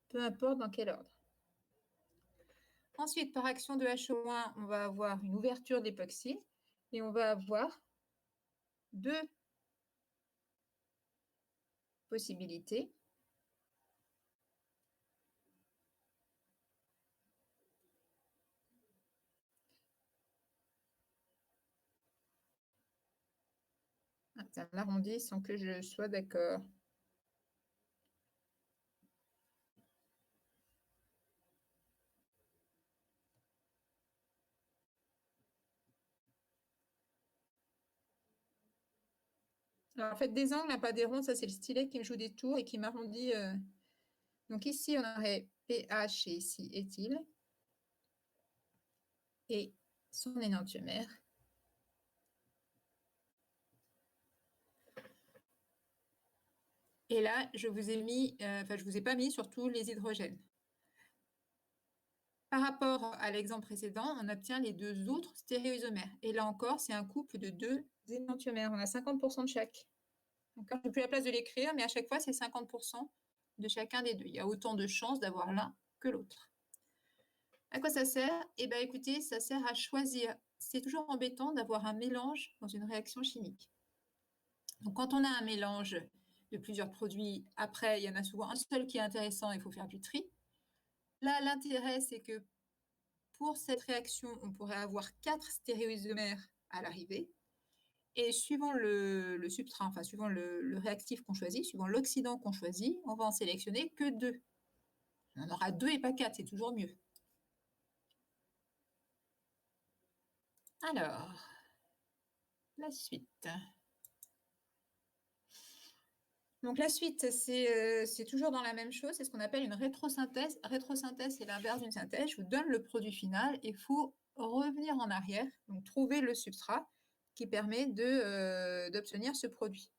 Peu importe dans quel ordre. Ensuite, par action de HO-, on va avoir une ouverture d'époxy et on va avoir deux possibilités. Ça l'arrondit sans que je sois d'accord. Alors, faites des angles, pas des ronds. Ça, c'est le stylet qui me joue des tours et qui m'arrondit. Donc ici, on aurait pH et ici éthyle. Et son énantiomère. Et là, je vous ai mis, je vous ai pas mis surtout les hydrogènes. Par rapport à l'exemple précédent, on obtient les deux autres stéréoisomères. Et là encore, c'est un couple de deux énantiomères. On a 50% de chaque. Je n'ai plus la place de l'écrire, mais à chaque fois, c'est 50% de chacun des deux. Il y a autant de chances d'avoir l'un que l'autre. À quoi ça sert? Eh bien, écoutez, ça sert à choisir. C'est toujours embêtant d'avoir un mélange dans une réaction chimique. Donc, quand on a un mélange de plusieurs produits, après, il y en a souvent un seul qui est intéressant, il faut faire du tri. Là, l'intérêt, c'est que pour cette réaction, on pourrait avoir 4 stéréoisomères à l'arrivée. Et suivant le substrat, enfin suivant le réactif qu'on choisit, suivant l'oxydant qu'on choisit, on va en sélectionner que 2. On en aura 2 et pas 4, c'est toujours mieux. Alors, la suite. Donc la suite, c'est toujours dans la même chose, c'est ce qu'on appelle une rétrosynthèse. Rétrosynthèse, c'est l'inverse d'une synthèse. Je vous donne le produit final et il faut revenir en arrière, donc trouver le substrat qui permet d'obtenir ce produit.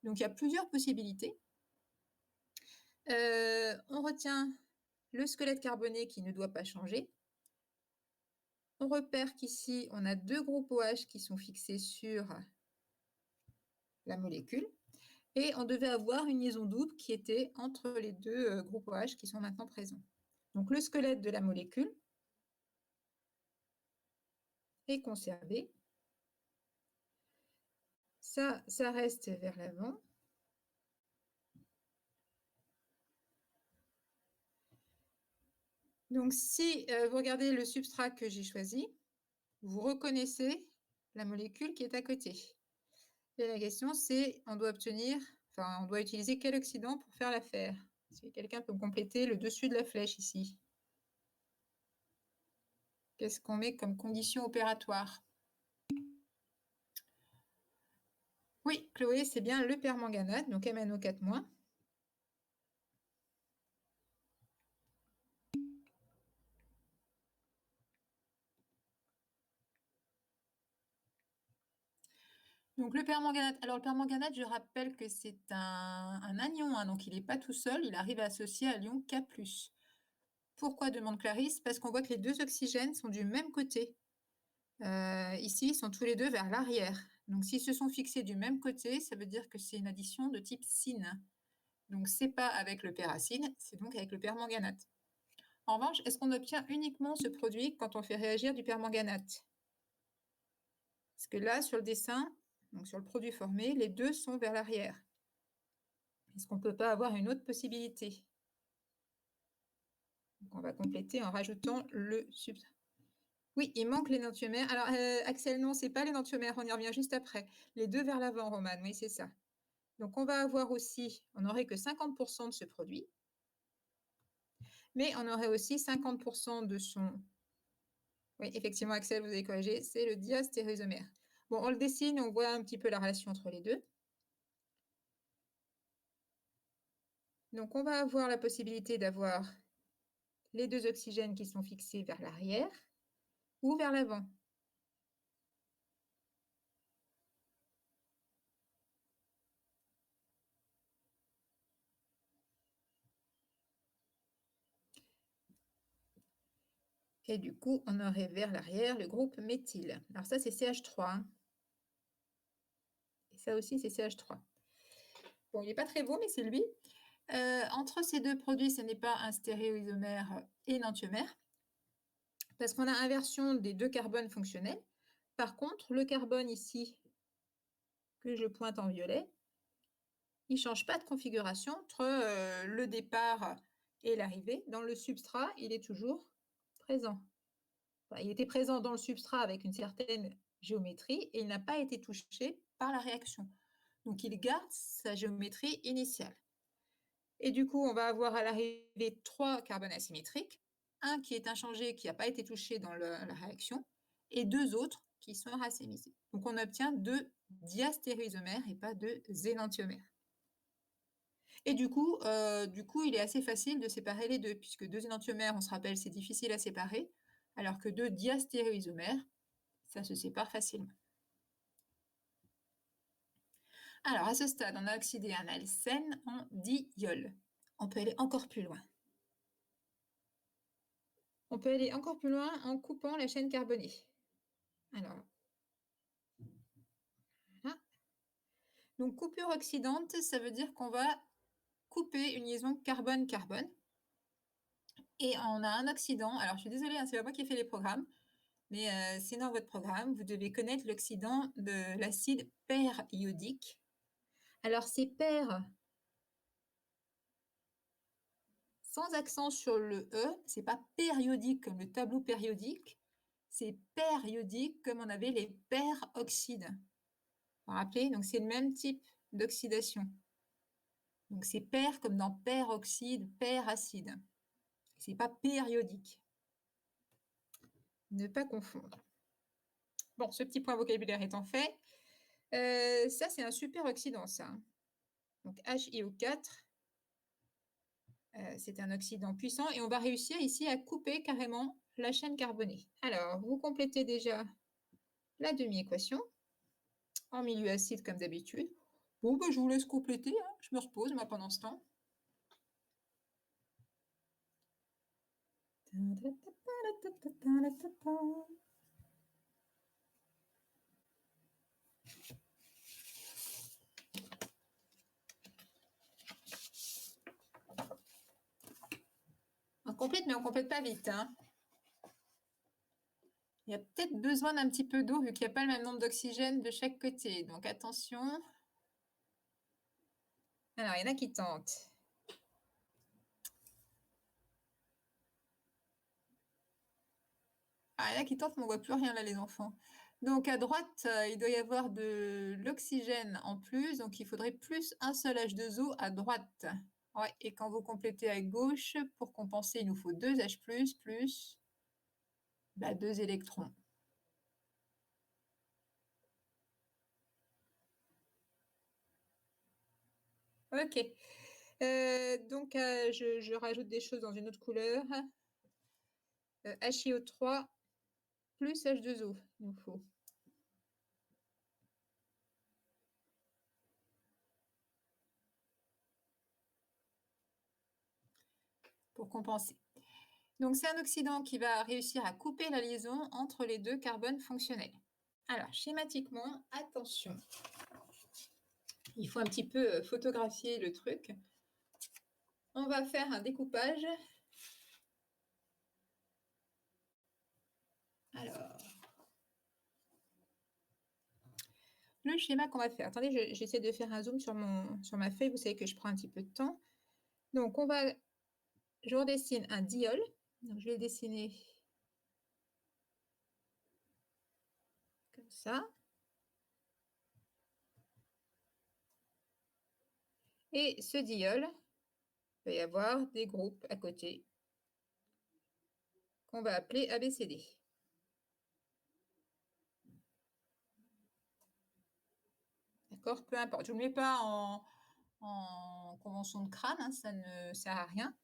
Donc il y a plusieurs possibilités. On retient le squelette carboné qui ne doit pas changer. On repère qu'ici, on a 2 groupes OH qui sont fixés sur la molécule. Et on devait avoir une liaison double qui était entre les 2 groupes OH qui sont maintenant présents. Donc le squelette de la molécule est conservé. Ça reste vers l'avant. Donc si vous regardez le substrat que j'ai choisi, vous reconnaissez la molécule qui est à côté. Et la question, c'est on doit utiliser quel oxydant pour faire l'affaire? Si quelqu'un peut me compléter le dessus de la flèche ici. Qu'est-ce qu'on met comme condition opératoire? Oui, Chloé, c'est bien le permanganate, donc MnO4-. Donc le permanganate, alors le permanganate, je rappelle que c'est un anion, hein, donc il n'est pas tout seul, il arrive à associer à l'ion K+. Pourquoi, demande Clarisse? Parce qu'on voit que les 2 oxygènes sont du même côté. Ici, ils sont tous les 2 vers l'arrière. Donc s'ils se sont fixés du même côté, ça veut dire que c'est une addition de type syne. Donc c'est pas avec le péracine, c'est donc avec le permanganate. En revanche, est-ce qu'on obtient uniquement ce produit quand on fait réagir du permanganate? Parce que là, sur le dessin, donc sur le produit formé, les 2 sont vers l'arrière. Est-ce qu'on ne peut pas avoir une autre possibilité? Donc on va compléter en rajoutant le substrat. Oui, il manque l'énantiomère. Alors, Axel, non, ce n'est pas l'énantiomère, on y revient juste après. Les 2 vers l'avant, Romane, oui, c'est ça. Donc, on va avoir aussi, on n'aurait que 50% de ce produit, mais on aurait aussi 50% de son... Oui, effectivement, Axel, vous avez corrigé, c'est le diastéréoisomère. Bon, on le dessine, on voit un petit peu la relation entre les deux. Donc, on va avoir la possibilité d'avoir les 2 oxygènes qui sont fixés vers l'arrière ou vers l'avant. Et du coup, on aurait vers l'arrière le groupe méthyle. Alors ça, c'est CH3. Hein. Et ça aussi, c'est CH3. Bon, il n'est pas très beau, mais c'est lui. Entre ces 2 produits, ce n'est pas un stéréoisomère énantiomère, parce qu'on a inversion des 2 carbones fonctionnels. Par contre, le carbone ici, que je pointe en violet, il ne change pas de configuration entre le départ et l'arrivée. Dans le substrat, il est toujours présent. Enfin, il était présent dans le substrat avec une certaine géométrie et il n'a pas été touché par la réaction. Donc, il garde sa géométrie initiale. Et du coup, on va avoir à l'arrivée 3 carbones asymétriques, un qui est inchangé, qui n'a pas été touché dans la réaction, et 2 autres qui sont racémisés. Donc, on obtient 2 diastéréoisomères et pas de zénantiomères. Et du coup, il est assez facile de séparer les deux, puisque deux énantiomères, on se rappelle, c'est difficile à séparer, alors que deux diastéréoisomères, ça se sépare facilement. Alors, à ce stade, on a oxydé un alcène en diol. On peut aller encore plus loin. On peut aller encore plus loin en coupant la chaîne carbonée. Alors, voilà. Donc, coupure oxydante, ça veut dire qu'on va couper une liaison carbone-carbone. Et on a un oxydant. Alors, je suis désolée, hein, c'est pas moi qui ai fait les programmes, mais c'est dans votre programme. Vous devez connaître l'oxydant de l'acide periodique. Alors, c'est per sans accent sur le E, c'est pas périodique comme le tableau périodique, c'est périodique comme on avait les peroxydes. Vous vous rappelez? Donc, c'est le même type d'oxydation. Donc, c'est per comme dans peroxyde, peracide. C'est pas périodique. Ne pas confondre. Bon, ce petit point vocabulaire étant fait, ça, c'est un super oxydant, ça. Donc, HiO4, c'est un oxydant puissant et on va réussir ici à couper carrément la chaîne carbonée. Alors, vous complétez déjà la demi-équation en milieu acide comme d'habitude. Bon, ben, je vous laisse compléter, hein. Je me repose moi pendant ce temps. On complète, mais on complète pas vite, hein. Il y a peut-être besoin d'un petit peu d'eau vu qu'il n'y a pas le même nombre d'oxygène de chaque côté. Donc attention. Alors, il y en a qui tentent. Ah, il y en a qui tentent, mais on ne voit plus rien là, les enfants. Donc à droite, il doit y avoir de l'oxygène en plus. Donc il faudrait plus un seul H2O à droite. Ouais, et quand vous complétez à gauche, pour compenser, il nous faut 2 H+, plus 2 électrons. Ok. Donc, je rajoute des choses dans une autre couleur. HiO3 plus H2O, il nous faut. Pour compenser. Donc, c'est un oxydant qui va réussir à couper la liaison entre les deux carbones fonctionnels. Alors, schématiquement, attention. Il faut un petit peu photographier le truc. On va faire un découpage. Alors, le schéma qu'on va faire. Attendez, j'essaie de faire un zoom sur ma feuille. Vous savez que je prends un petit peu de temps. Donc, je redessine un diol. Donc, je vais le dessiner comme ça. Et ce diol, il va y avoir des groupes à côté qu'on va appeler ABCD. D'accord? Peu importe. Je ne le mets pas en convention de crâne, hein, ça ne sert à rien.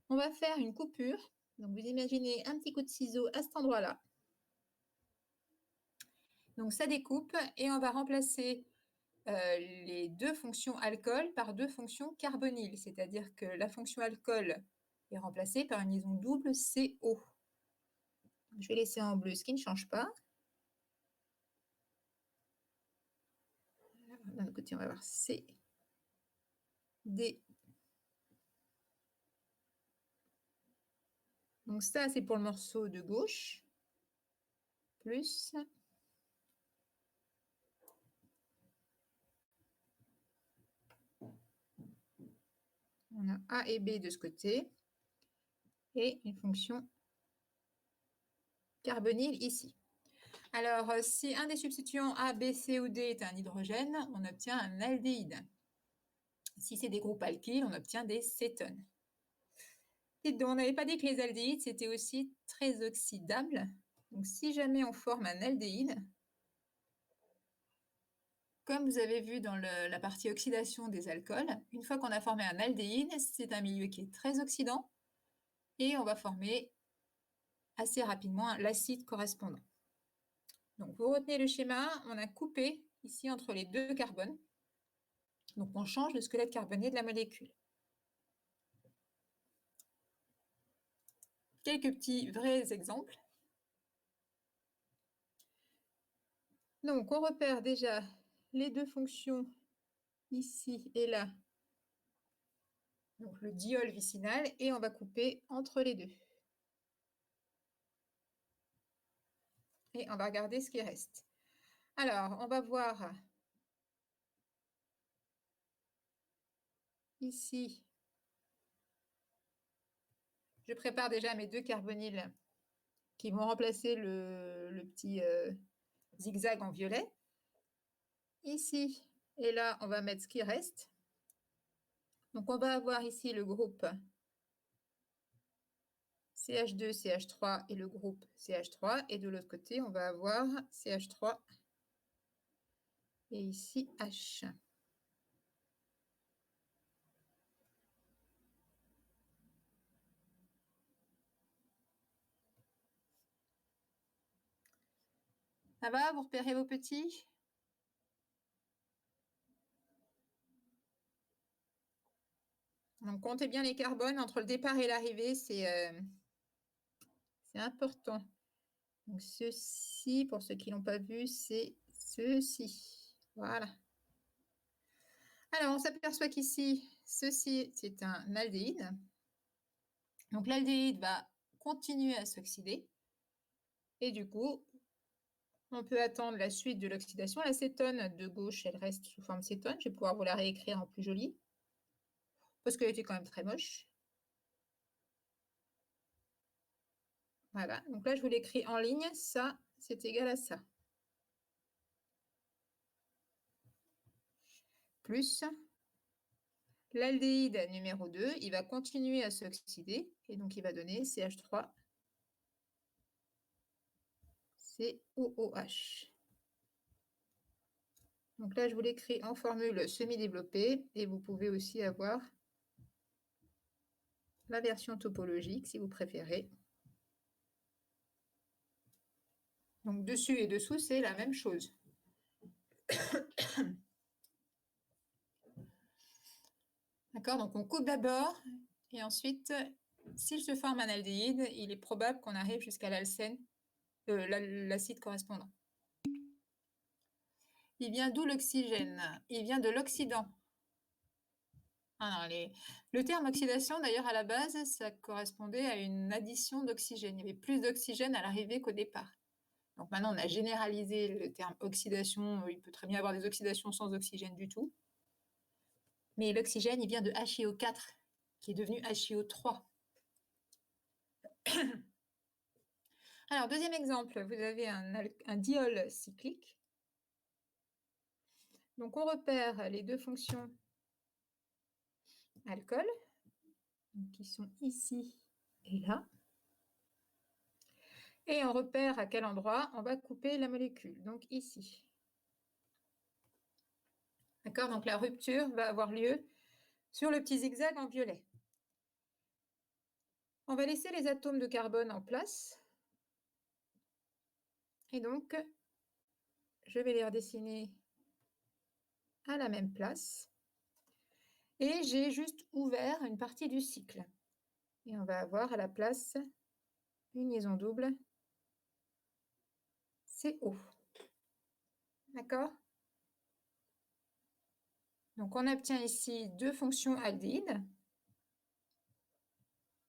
On va faire une coupure. Donc, vous imaginez un petit coup de ciseau à cet endroit-là. Donc, ça découpe et on va remplacer les deux fonctions alcool par deux fonctions carbonyl, c'est-à-dire que la fonction alcool est remplacée par une liaison double CO. Je vais laisser en bleu ce qui ne change pas. D'un autre côté, on va avoir C, D. Donc ça, c'est pour le morceau de gauche. Plus. On a A et B de ce côté. Et une fonction carbonyle ici. Alors, si un des substituants A, B, C ou D est un hydrogène, on obtient un aldéhyde. Si c'est des groupes alkyles, on obtient des cétones. Et donc, on n'avait pas dit que les aldéhydes, c'était aussi très oxydable. Donc, si jamais on forme un aldéhyde, Comme vous avez vu dans la partie oxydation des alcools, une fois qu'on a formé un aldéhyde, c'est un milieu qui est très oxydant et on va former assez rapidement l'acide correspondant. Donc vous retenez le schéma, on a coupé ici entre les deux carbones. Donc on change le squelette carboné de la molécule. Quelques petits vrais exemples. Donc on repère déjà les deux fonctions ici et là. Donc le diol vicinal et on va couper entre les deux. Et on va regarder ce qui reste. Alors, on va voir ici. Je prépare déjà mes deux carbonyles qui vont remplacer le petit zigzag en violet. Ici et là, on va mettre ce qui reste. Donc, on va avoir ici le groupe CH2, CH3 et le groupe CH3. Et de l'autre côté, on va avoir CH3 et ici H. Ça va, vous repérez vos petits? Donc, comptez bien les carbones entre le départ et l'arrivée, c'est important. Donc, ceci, pour ceux qui ne l'ont pas vu, c'est ceci. Voilà. Alors, on s'aperçoit qu'ici, ceci, c'est un aldéhyde. Donc, l'aldéhyde va continuer à s'oxyder. Et du coup, on peut attendre la suite de l'oxydation. L'acétone de gauche, elle reste sous forme cétone. Je vais pouvoir vous la réécrire en plus jolie. Parce qu'elle était quand même très moche. Voilà. Donc là, je vous l'écris en ligne. Ça, c'est égal à ça. Plus l'aldéhyde numéro 2, il va continuer à s'oxyder. Et donc, il va donner CH3 COOH. Donc là, je vous l'écris en formule semi-développée et vous pouvez aussi avoir la version topologique si vous préférez. Donc dessus et dessous, c'est la même chose. D'accord, donc on coupe d'abord et ensuite, s'il se forme un aldéhyde, il est probable qu'on arrive jusqu'à l'alcène, l'acide correspondant. Il vient d'où l'oxygène? Il vient de l'oxydant. Ah non, le terme oxydation, d'ailleurs, à la base, ça correspondait à une addition d'oxygène. Il y avait plus d'oxygène à l'arrivée qu'au départ. Donc maintenant, on a généralisé le terme oxydation. Il peut très bien y avoir des oxydations sans oxygène du tout. Mais l'oxygène, il vient de HiO4, qui est devenu HiO3. Alors, deuxième exemple, vous avez un diol cyclique. Donc, on repère les deux fonctions alcool, qui sont ici et là. Et on repère à quel endroit on va couper la molécule, donc ici. D'accord, donc la rupture va avoir lieu sur le petit zigzag en violet. On va laisser les atomes de carbone en place. Et donc, je vais les redessiner à la même place. Et j'ai juste ouvert une partie du cycle. Et on va avoir à la place une liaison double CO. D'accord? Donc, on obtient ici deux fonctions aldéhydes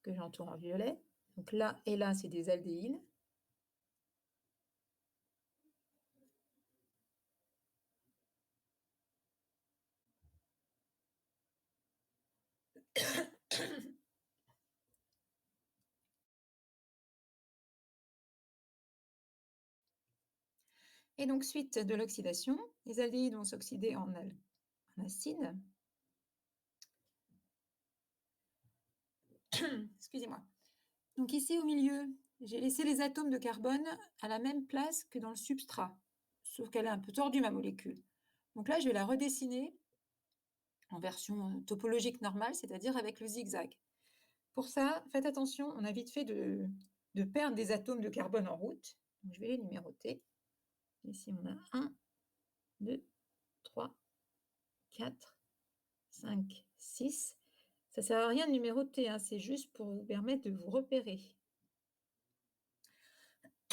que j'entoure en violet. Donc là et là, c'est des aldéhydes. Et donc, suite de l'oxydation, les aldéhydes vont s'oxyder en acide. Excusez-moi. Donc ici, au milieu, j'ai laissé les atomes de carbone à la même place que dans le substrat, sauf qu'elle est un peu tordue, ma molécule. Donc là, je vais la redessiner en version topologique normale, c'est-à-dire avec le zigzag. Pour ça, faites attention, on a vite fait de perdre des atomes de carbone en route. Donc, je vais les numéroter. Ici, on a 1, 2, 3, 4, 5, 6. Ça ne sert à rien de numéroter, hein, c'est juste pour vous permettre de vous repérer.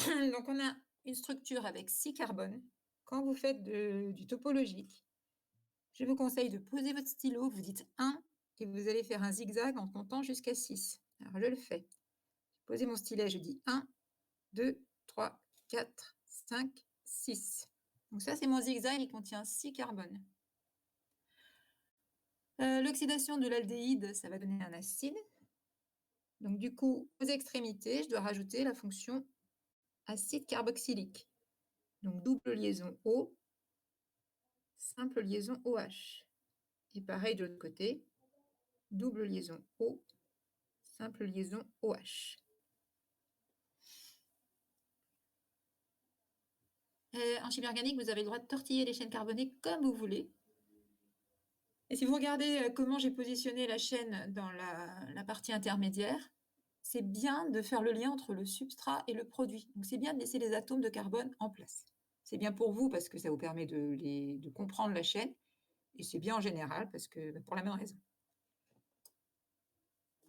Donc, on a une structure avec 6 carbones. Quand vous faites du topologique, je vous conseille de poser votre stylo, vous dites 1 et vous allez faire un zigzag en comptant jusqu'à 6. Alors, je le fais. Posez mon stylet, je dis 1, 2, 3, 4, 5, 6. Donc ça, c'est mon zigzag, il contient 6 carbones. L'oxydation de l'aldéhyde, ça va donner un acide. Donc du coup, aux extrémités, je dois rajouter la fonction acide carboxylique. Donc double liaison O, simple liaison OH. Et pareil de l'autre côté, double liaison O, simple liaison OH. En chimie organique, vous avez le droit de tortiller les chaînes carbonées comme vous voulez. Et si vous regardez comment j'ai positionné la chaîne dans la partie intermédiaire, c'est bien de faire le lien entre le substrat et le produit. Donc c'est bien de laisser les atomes de carbone en place. C'est bien pour vous parce que ça vous permet de comprendre la chaîne, et c'est bien en général parce que pour la même raison.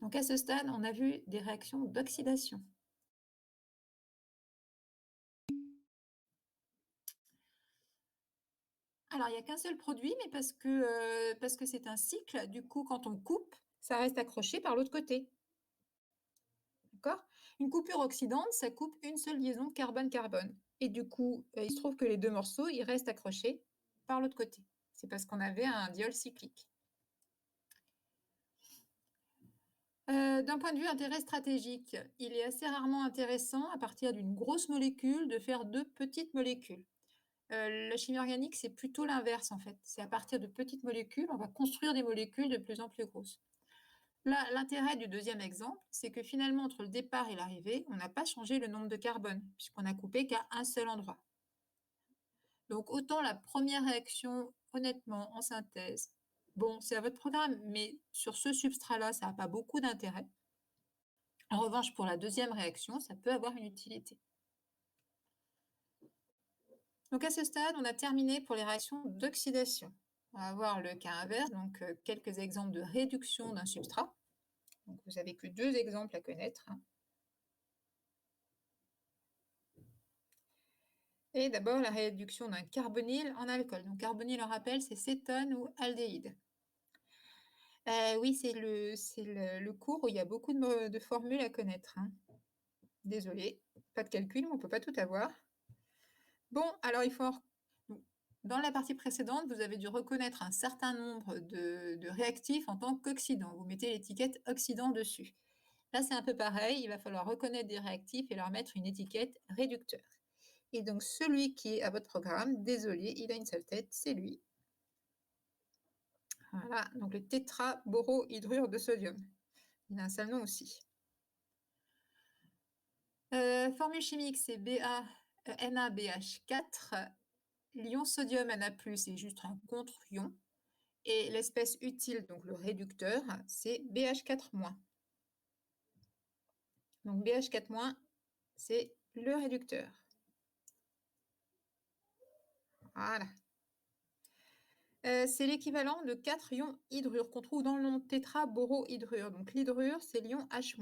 Donc à ce stade, on a vu des réactions d'oxydation. Alors il n'y a qu'un seul produit, mais parce que c'est un cycle, du coup quand on coupe, ça reste accroché par l'autre côté. D'accord ? Une coupure oxydante, ça coupe une seule liaison carbone-carbone. Et du coup, il se trouve que les deux morceaux, ils restent accrochés par l'autre côté. C'est parce qu'on avait un diol cyclique. D'un point de vue intérêt stratégique, il est assez rarement intéressant, à partir d'une grosse molécule, de faire deux petites molécules. La chimie organique, c'est plutôt l'inverse, en fait. C'est à partir de petites molécules, on va construire des molécules de plus en plus grosses. Là, l'intérêt du deuxième exemple, c'est que finalement, entre le départ et l'arrivée, on n'a pas changé le nombre de carbone, puisqu'on n'a coupé qu'à un seul endroit. Donc, autant la première réaction, honnêtement, en synthèse, bon, c'est à votre programme, mais sur ce substrat-là, ça n'a pas beaucoup d'intérêt. En revanche, pour la deuxième réaction, ça peut avoir une utilité. Donc, à ce stade, on a terminé pour les réactions d'oxydation. On va voir le cas inverse, donc quelques exemples de réduction d'un substrat. Donc, vous n'avez que 2 exemples à connaître. Et d'abord, la réduction d'un carbonyle en alcool. Donc, carbonyle, on rappelle, c'est cétone ou aldéhyde. Oui, c'est le cours où il y a beaucoup de formules à connaître. Désolée, pas de calcul, mais on ne peut pas tout avoir. Bon, alors il faut... Dans la partie précédente, vous avez dû reconnaître un certain nombre de réactifs en tant qu'oxydants. Vous mettez l'étiquette oxydant dessus. Là, c'est un peu pareil. Il va falloir reconnaître des réactifs et leur mettre une étiquette réducteur. Et donc, celui qui est à votre programme, désolé, il a une seule tête, c'est lui. Voilà, donc le tétraborohydrure de sodium. Il a un seul nom aussi. Formule chimique, c'est NaBH4. L'ion sodium Na+, c'est juste un contre-ion. Et l'espèce utile, donc le réducteur, c'est BH4-. Donc BH4-, c'est le réducteur. Voilà. C'est l'équivalent de 4 ions hydrure qu'on trouve dans le nom tétraborohydrure. Donc l'hydrure, c'est l'ion H-.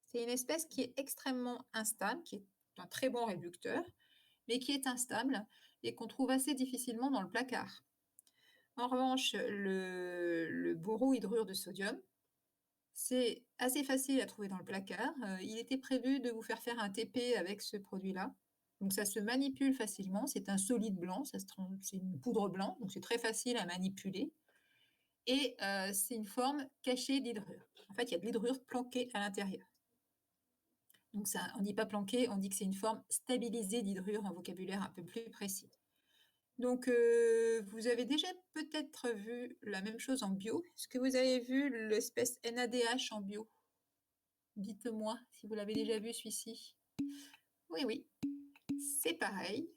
C'est une espèce qui est extrêmement instable, qui est un très bon réducteur, mais qui est instable et qu'on trouve assez difficilement dans le placard. En revanche, le borohydrure de sodium, c'est assez facile à trouver dans le placard. Il était prévu de vous faire un TP avec ce produit-là. Donc ça se manipule facilement, c'est un solide blanc, c'est une poudre blanche, donc c'est très facile à manipuler. Et c'est une forme cachée d'hydrure. En fait, il y a de l'hydrure planquée à l'intérieur. Donc ça, on ne dit pas planqué, on dit que c'est une forme stabilisée d'hydrure, un vocabulaire un peu plus précis. Donc vous avez déjà peut-être vu la même chose en bio. Est-ce que vous avez vu l'espèce NADH en bio? Dites-moi si vous l'avez déjà vu celui-ci. Oui, oui, c'est pareil.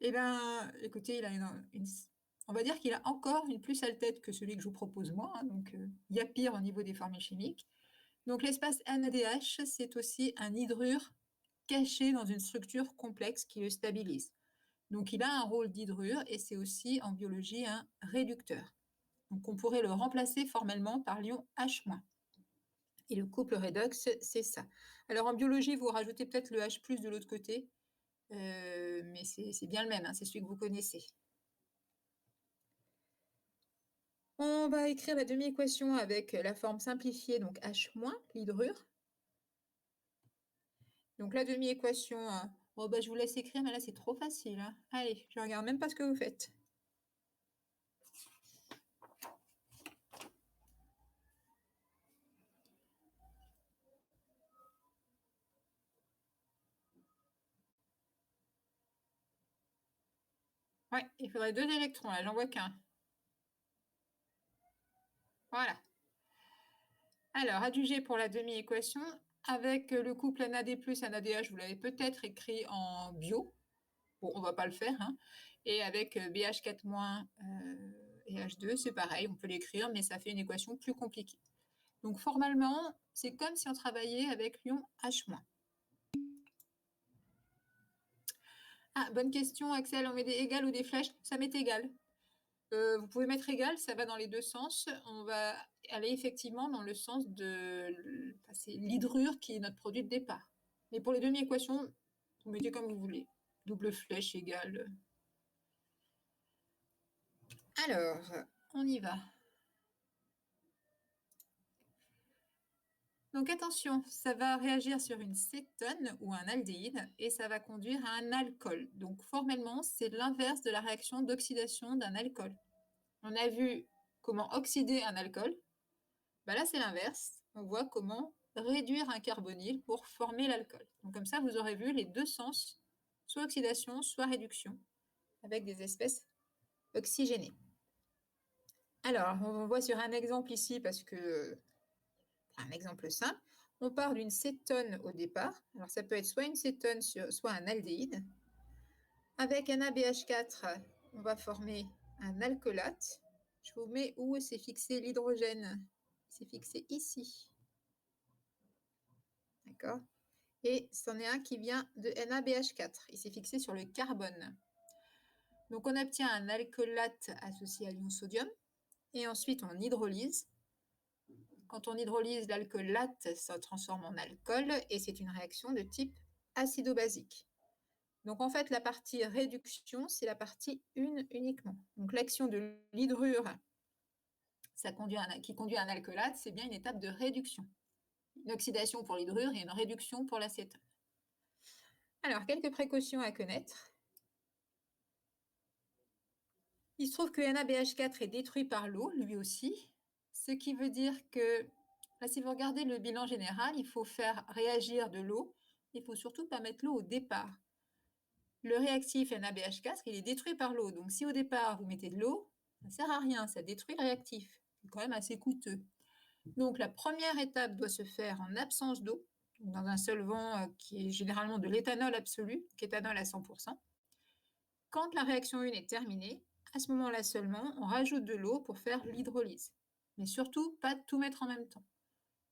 Eh bien, écoutez, il a on va dire qu'il a encore une plus sale tête que celui que je vous propose moi, hein, donc il y a pire au niveau des formules chimiques. Donc l'espace NADH, c'est aussi un hydrure caché dans une structure complexe qui le stabilise. Donc il a un rôle d'hydrure et c'est aussi en biologie un réducteur. Donc on pourrait le remplacer formellement par l'ion H-. Et le couple redox, c'est ça. Alors en biologie, vous rajoutez peut-être le H+ de l'autre côté, mais c'est bien le même, hein, c'est celui que vous connaissez. On va écrire la demi-équation avec la forme simplifiée, donc H-, l'hydrure. Donc la demi-équation, oh bah, je vous laisse écrire, mais là c'est trop facile, hein. Allez, je regarde même pas ce que vous faites. Ouais, il faudrait 2 électrons, là, j'en vois qu'un. Voilà. Alors, adjugé pour la demi-équation, avec le couple NAD plus NADH, vous l'avez peut-être écrit en bio. Bon, on va pas le faire, hein. Et avec BH4- et H2, c'est pareil, on peut l'écrire, mais ça fait une équation plus compliquée. Donc, formellement, c'est comme si on travaillait avec l'ion H-. Ah, bonne question, Axel, on met des égales ou des flèches? Ça m'est égal. Vous pouvez mettre égal, ça va dans les deux sens. On va aller effectivement dans le sens de... c'est l'hydrure qui est notre produit de départ. Mais pour les demi-équations, vous mettez comme vous voulez. Double flèche égale. Alors, on y va. Donc attention, ça va réagir sur une cétone ou un aldéhyde et ça va conduire à un alcool. Donc formellement, c'est l'inverse de la réaction d'oxydation d'un alcool. On a vu comment oxyder un alcool. Bah là, c'est l'inverse. On voit comment réduire un carbonyle pour former l'alcool. Donc comme ça, vous aurez vu les deux sens, soit oxydation, soit réduction, avec des espèces oxygénées. Alors, on voit sur un exemple ici, parce que un exemple simple, on part d'une cétone au départ. Alors ça peut être soit une cétone, soit un aldéhyde. Avec un ABH4, on va former un alcoolate. Je vous mets où c'est fixé l'hydrogène. C'est fixé ici. D'accord. Et c'en est un qui vient de NaBH4. Il s'est fixé sur le carbone. Donc on obtient un alcoolate associé à l'ion sodium. Et ensuite on hydrolyse. Quand on hydrolyse l'alcoolate, ça transforme en alcool et c'est une réaction de type acido-basique. Donc en fait, la partie réduction, c'est la partie 1 uniquement. Donc l'action de l'hydrure qui conduit à un alcoolate, c'est bien une étape de réduction. Une oxydation pour l'hydrure et une réduction pour l'acétone. Alors, quelques précautions à connaître. Il se trouve que NaBH4 est détruit par l'eau, lui aussi, ce qui veut dire que, là, si vous regardez le bilan général, il faut faire réagir de l'eau, il ne faut surtout pas mettre l'eau au départ. Le réactif NaBH4, il est détruit par l'eau, donc si au départ vous mettez de l'eau, ça ne sert à rien, ça détruit le réactif. C'est quand même assez coûteux. Donc la première étape doit se faire en absence d'eau, dans un solvant qui est généralement de l'éthanol absolu, éthanol à 100%. Quand la réaction 1 est terminée, à ce moment-là seulement, on rajoute de l'eau pour faire l'hydrolyse. Mais surtout, pas tout mettre en même temps.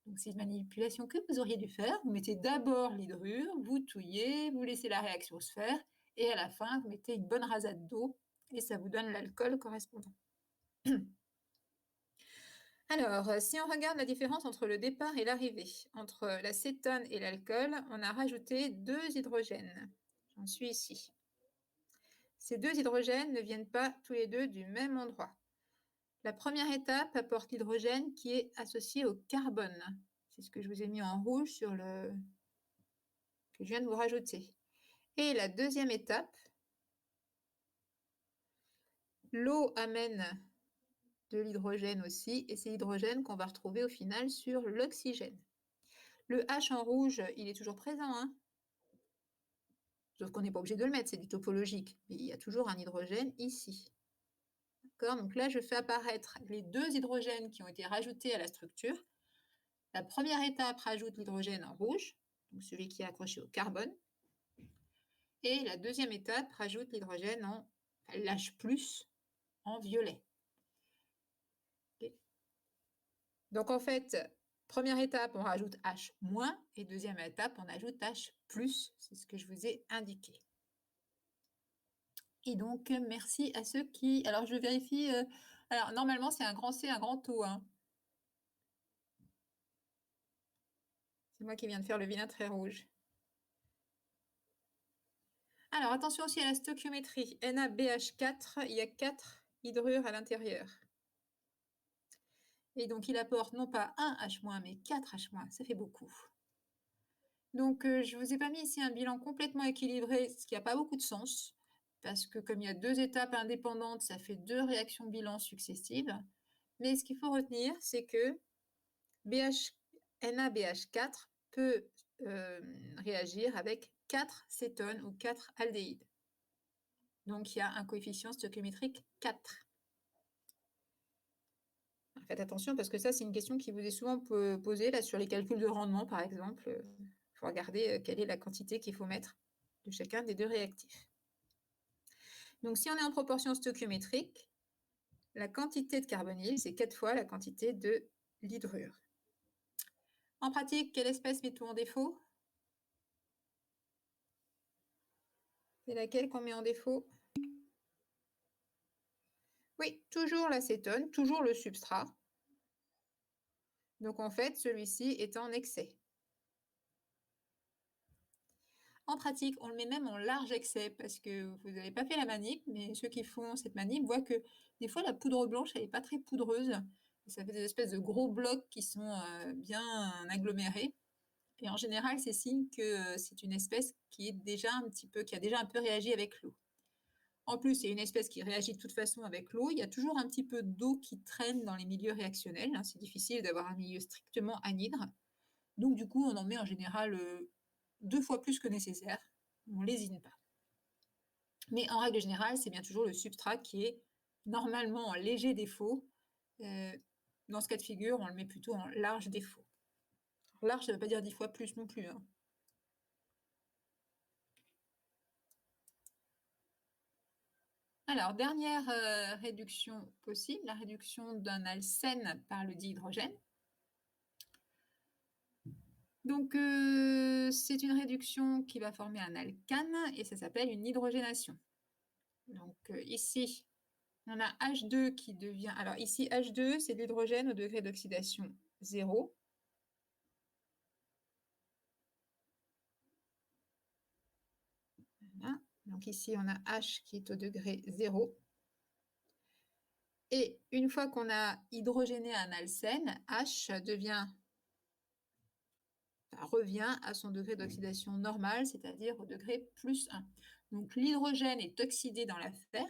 Donc c'est une manipulation que vous auriez dû faire. Vous mettez d'abord l'hydrure, vous touillez, vous laissez la réaction se faire, et à la fin, vous mettez une bonne rasade d'eau, et ça vous donne l'alcool correspondant. Alors, si on regarde la différence entre le départ et l'arrivée, entre la cétone et l'alcool, on a rajouté 2 hydrogènes. J'en suis ici. Ces 2 hydrogènes ne viennent pas tous les deux du même endroit. La première étape apporte l'hydrogène qui est associé au carbone. C'est ce que je vous ai mis en rouge sur le que je viens de vous rajouter. Et la deuxième étape, l'eau amène de l'hydrogène aussi, et c'est l'hydrogène qu'on va retrouver au final sur l'oxygène. Le H en rouge, il est toujours présent, hein, sauf qu'on n'est pas obligé de le mettre, c'est du topologique. Mais il y a toujours un hydrogène ici. D'accord. Donc là, je fais apparaître les 2 hydrogènes qui ont été rajoutés à la structure. La première étape rajoute l'hydrogène en rouge, donc celui qui est accroché au carbone. Et la deuxième étape rajoute l'hydrogène en l'H+ en violet. Okay. Donc en fait, première étape, on rajoute H-, et deuxième étape, on ajoute H+, c'est ce que je vous ai indiqué. Et donc, merci à ceux qui... Alors, je vérifie... Alors, normalement, c'est un grand C, un grand O. Hein. C'est moi qui viens de faire le vilain très rouge. Alors, attention aussi à la stoichiométrie. NaBH4, il y a 4 hydrures à l'intérieur. Et donc, il apporte non pas un H-, mais 4 H-. Ça fait beaucoup. Donc, je ne vous ai pas mis ici un bilan complètement équilibré, ce qui n'a pas beaucoup de sens, parce que comme il y a 2 étapes indépendantes, ça fait 2 réactions bilan successives. Mais ce qu'il faut retenir, c'est que NaBH4 peut réagir avec 4 cétones ou 4 aldéhydes. Donc, il y a un coefficient stoichiométrique 4. Faites attention parce que ça, c'est une question qui vous est souvent posée là, sur les calculs de rendement, par exemple. Il faut regarder quelle est la quantité qu'il faut mettre de chacun des 2 réactifs. Donc, si on est en proportion stoichiométrique, la quantité de carbonyle, c'est 4 fois la quantité de l'hydrure. En pratique, quelle espèce mettons en défaut? C'est laquelle qu'on met en défaut? Oui, toujours l'acétone, toujours le substrat. Donc, en fait, celui-ci est en excès. En pratique, on le met même en large excès parce que vous n'avez pas fait la manip, mais ceux qui font cette manip voient que des fois, la poudre blanche, elle n'est pas très poudreuse. Ça fait des espèces de gros blocs qui sont bien agglomérés. Et en général, c'est signe que c'est une espèce qui a déjà un peu réagi avec l'eau. En plus, c'est une espèce qui réagit de toute façon avec l'eau. Il y a toujours un petit peu d'eau qui traîne dans les milieux réactionnels. Hein. C'est difficile d'avoir un milieu strictement anhydre. Donc, du coup, on en met en général 2 fois plus que nécessaire. On ne lésine pas. Mais en règle générale, c'est bien toujours le substrat qui est normalement en léger défaut. Dans ce cas de figure, on le met plutôt en large défaut. Large, ça ne veut pas dire 10 fois plus non plus. Hein. Alors, dernière réduction possible, la réduction d'un alcène par le dihydrogène. Donc, c'est une réduction qui va former un alcane et ça s'appelle une hydrogénation. Donc, ici, on a H2 qui devient... Alors, ici, H2, c'est de l'hydrogène au degré d'oxydation 0. Voilà. Donc, ici, on a H qui est au degré 0. Et une fois qu'on a hydrogéné un alcène, H revient à son degré d'oxydation normal, c'est-à-dire au degré +1. Donc, l'hydrogène est oxydé dans la fer,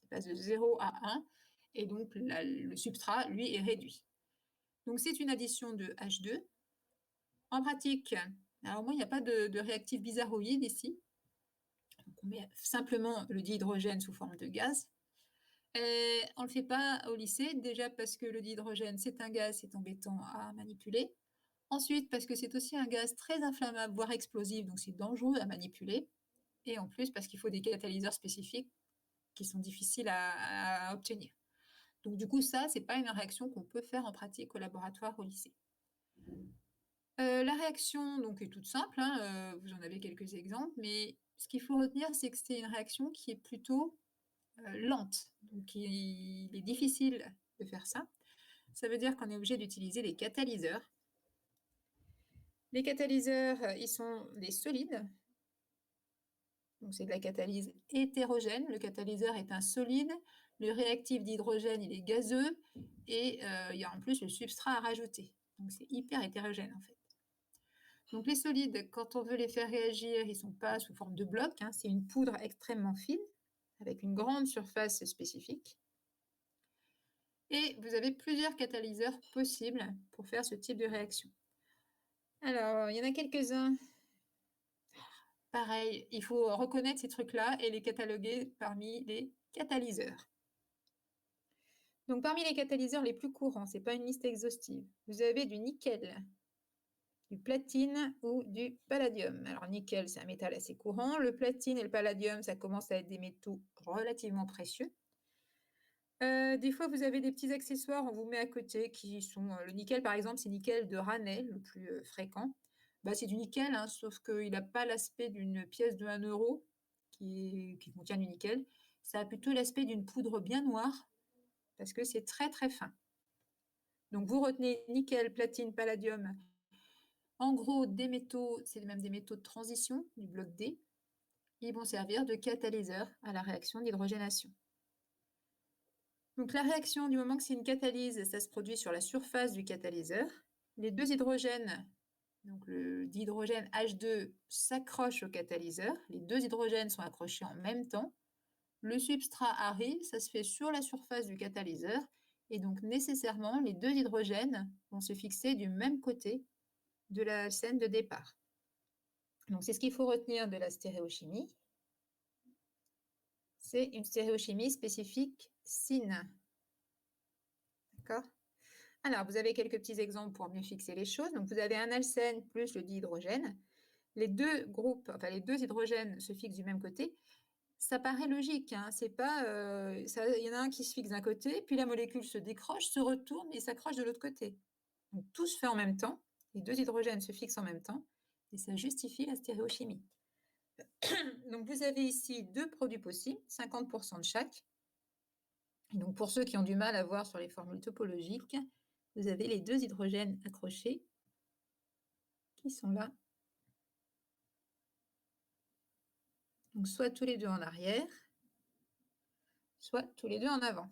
il passe de 0 à 1, et donc le substrat, lui, est réduit. Donc, c'est une addition de H2. En pratique, alors moi, il n'y a pas de réactif bizarroïde ici. Donc, on met simplement le dihydrogène sous forme de gaz. Et on ne le fait pas au lycée, déjà parce que le dihydrogène, c'est un gaz, c'est embêtant à manipuler. Ensuite, parce que c'est aussi un gaz très inflammable, voire explosif, donc c'est dangereux à manipuler. Et en plus, parce qu'il faut des catalyseurs spécifiques qui sont difficiles à obtenir. Donc du coup, ça, c'est pas une réaction qu'on peut faire en pratique au laboratoire au lycée. La réaction donc, est toute simple, hein, vous en avez quelques exemples, mais ce qu'il faut retenir, c'est que c'est une réaction qui est plutôt lente. Donc il est difficile de faire ça. Ça veut dire qu'on est obligé d'utiliser des catalyseurs. Les catalyseurs, ils sont des solides. Donc c'est de la catalyse hétérogène. Le catalyseur est un solide. Le réactif d'hydrogène, il est gazeux. Et il y a en plus le substrat à rajouter. Donc c'est hyper hétérogène en fait. Donc les solides, quand on veut les faire réagir, ils ne sont pas sous forme de blocs. Hein. C'est une poudre extrêmement fine, avec une grande surface spécifique. Et vous avez plusieurs catalyseurs possibles pour faire ce type de réaction. Alors, il y en a quelques-uns. Pareil, il faut reconnaître ces trucs-là et les cataloguer parmi les catalyseurs. Donc, parmi les catalyseurs les plus courants, ce n'est pas une liste exhaustive, vous avez du nickel, du platine ou du palladium. Alors, nickel, c'est un métal assez courant. Le platine et le palladium, ça commence à être des métaux relativement précieux. Des fois, vous avez des petits accessoires, on vous met à côté qui sont le nickel, par exemple, c'est nickel de Raney, le plus fréquent. Bah, c'est du nickel, hein, sauf qu'il n'a pas l'aspect d'une pièce de 1 euro qui contient du nickel. Ça a plutôt l'aspect d'une poudre bien noire parce que c'est très très fin. Donc, vous retenez nickel, platine, palladium. En gros, des métaux, c'est même des métaux de transition du bloc D. Ils vont servir de catalyseur à la réaction d'hydrogénation. Donc la réaction, du moment que c'est une catalyse, ça se produit sur la surface du catalyseur. Les deux hydrogènes, donc le dihydrogène H2 s'accroche au catalyseur. Les deux hydrogènes sont accrochés en même temps. Le substrat arrive, ça se fait sur la surface du catalyseur. Et donc nécessairement, les deux hydrogènes vont se fixer du même côté de la scène de départ. Donc c'est ce qu'il faut retenir de la stéréochimie. C'est une stéréochimie spécifique SYN. D'accord ? Alors, vous avez quelques petits exemples pour mieux fixer les choses. Donc, vous avez un alcène plus le dihydrogène. Les deux groupes, enfin les deux hydrogènes se fixent du même côté. Ça paraît logique, hein, c'est pas, il y en a un qui se fixe d'un côté, puis la molécule se décroche, se retourne et s'accroche de l'autre côté. Donc, tout se fait en même temps. Les deux hydrogènes se fixent en même temps et ça justifie la stéréochimie. Donc, vous avez ici deux produits possibles, 50% de chaque. Et donc, pour ceux qui ont du mal à voir sur les formules topologiques, vous avez les deux hydrogènes accrochés qui sont là. Donc, soit tous les deux en arrière, soit tous les deux en avant.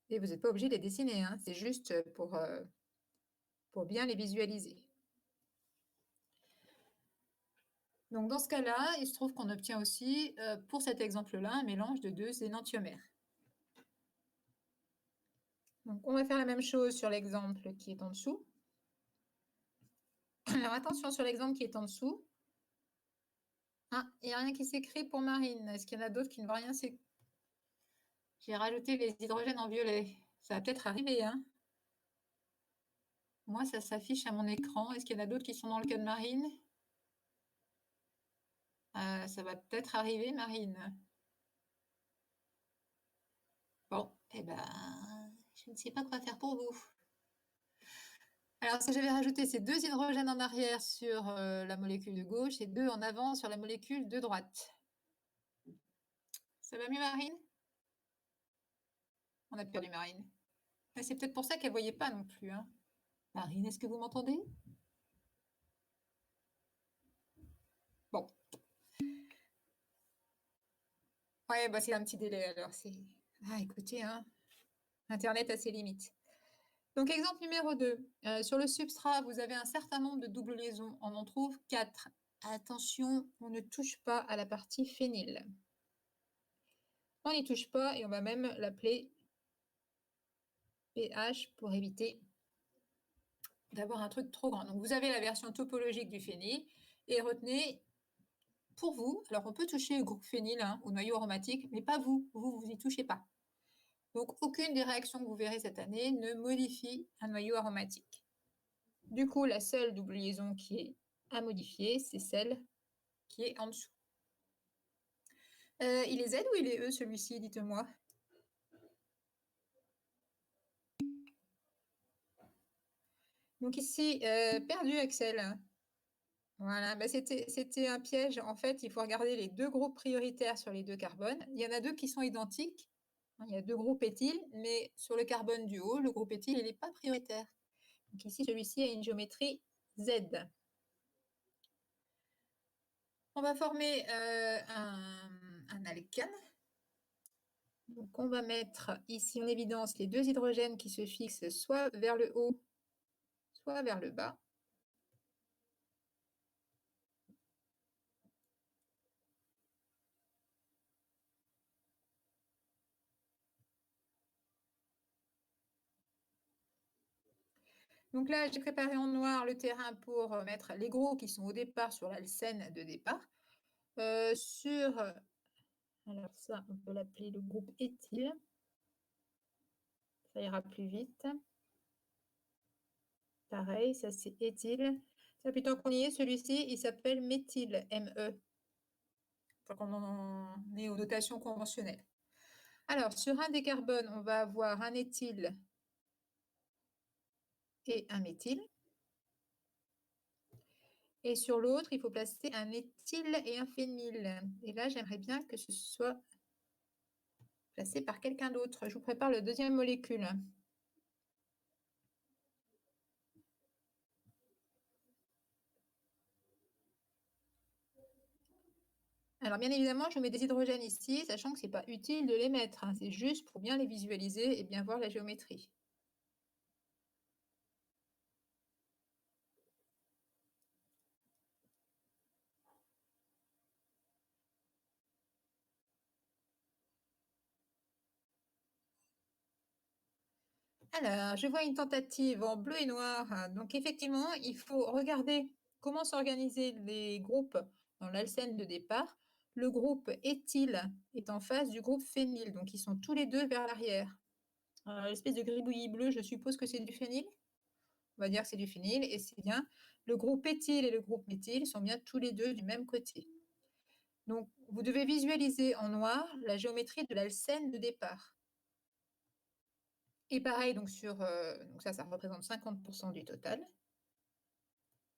Et vous n'êtes pas obligé de les dessiner, hein, c'est juste pour bien les visualiser. Donc, dans ce cas-là, il se trouve qu'on obtient aussi, pour cet exemple-là, un mélange de deux énantiomères. Donc, on va faire la même chose sur l'exemple qui est en dessous. Alors, attention sur l'exemple qui est en dessous. Ah, il n'y a rien qui s'écrit pour Marine. Est-ce qu'il y en a d'autres qui ne voient rien s'écrire? J'ai rajouté les hydrogènes en violet. Ça va peut-être arriver, hein. Moi, ça s'affiche à mon écran. Est-ce qu'il y en a d'autres qui sont dans le cas de Marine? Ça va peut-être arriver, Marine. Bon, eh ben, je ne sais pas quoi faire pour vous. Alors, si j'avais rajouté ces deux hydrogènes en arrière sur la molécule de gauche et deux en avant sur la molécule de droite. Ça va mieux, Marine? On a perdu Marine. C'est peut-être pour ça qu'elle ne voyait pas non plus, hein. Marine, est-ce que vous m'entendez? Bon. Ouais, bah c'est un petit délai alors. Ah, écoutez, hein, Internet a ses limites. Donc, exemple numéro 2. Sur le substrat, vous avez un certain nombre de doubles liaisons. On en trouve 4. Attention, on ne touche pas à la partie phényl. On n'y touche pas et on va même l'appeler pH pour éviter d'avoir un truc trop grand. Donc, vous avez la version topologique du phényl et retenez, pour vous, alors on peut toucher au groupe phényl, hein, au noyau aromatique, mais pas vous, vous n'y touchez pas. Donc, aucune des réactions que vous verrez cette année ne modifie un noyau aromatique. Du coup, la seule double liaison qui est à modifier, c'est celle qui est en dessous. Il est Z ou il est E, celui-ci, dites-moi? Donc ici, perdu Axel. Voilà, bah c'était un piège. En fait, il faut regarder les deux groupes prioritaires sur les deux carbones. Il y en a deux qui sont identiques. Il y a deux groupes éthyl, mais sur le carbone du haut, le groupe éthyl, il n'est pas prioritaire. Donc ici, celui-ci a une géométrie Z. On va former un alkane. Donc on va mettre ici en évidence les deux hydrogènes qui se fixent soit vers le haut, soit vers le bas. Donc là, j'ai préparé en noir le terrain pour mettre les groupes qui sont au départ sur l'alcène de départ. Sur Alors ça, on peut l'appeler le groupe éthyle. Ça ira plus vite. Pareil, ça c'est éthyle. Ça, puis tant qu'on y est, celui-ci, il s'appelle méthyle, ME. Tant qu'on en est aux notations conventionnelles. Alors, sur un des carbones, on va avoir un éthyle et un méthyle. Et sur l'autre, il faut placer un éthyle et un phényl. Et là, j'aimerais bien que ce soit placé par quelqu'un d'autre. Je vous prépare la deuxième molécule. Alors, bien évidemment, je mets des hydrogènes ici, sachant que ce n'est pas utile de les mettre. Hein. C'est juste pour bien les visualiser et bien voir la géométrie. Alors, je vois une tentative en bleu et noir. Donc, effectivement, il faut regarder comment s'organiser les groupes dans l'alcène de départ. Le groupe éthyle est en face du groupe phényl, donc ils sont tous les deux vers l'arrière. L'espèce de gribouillis bleu, je suppose que c'est du phényl. On va dire que c'est du phényl, et c'est bien. Le groupe éthyle et le groupe méthyle sont bien tous les deux du même côté. Donc, vous devez visualiser en noir la géométrie de l'alcène de départ. Et pareil, donc donc ça représente 50% du total.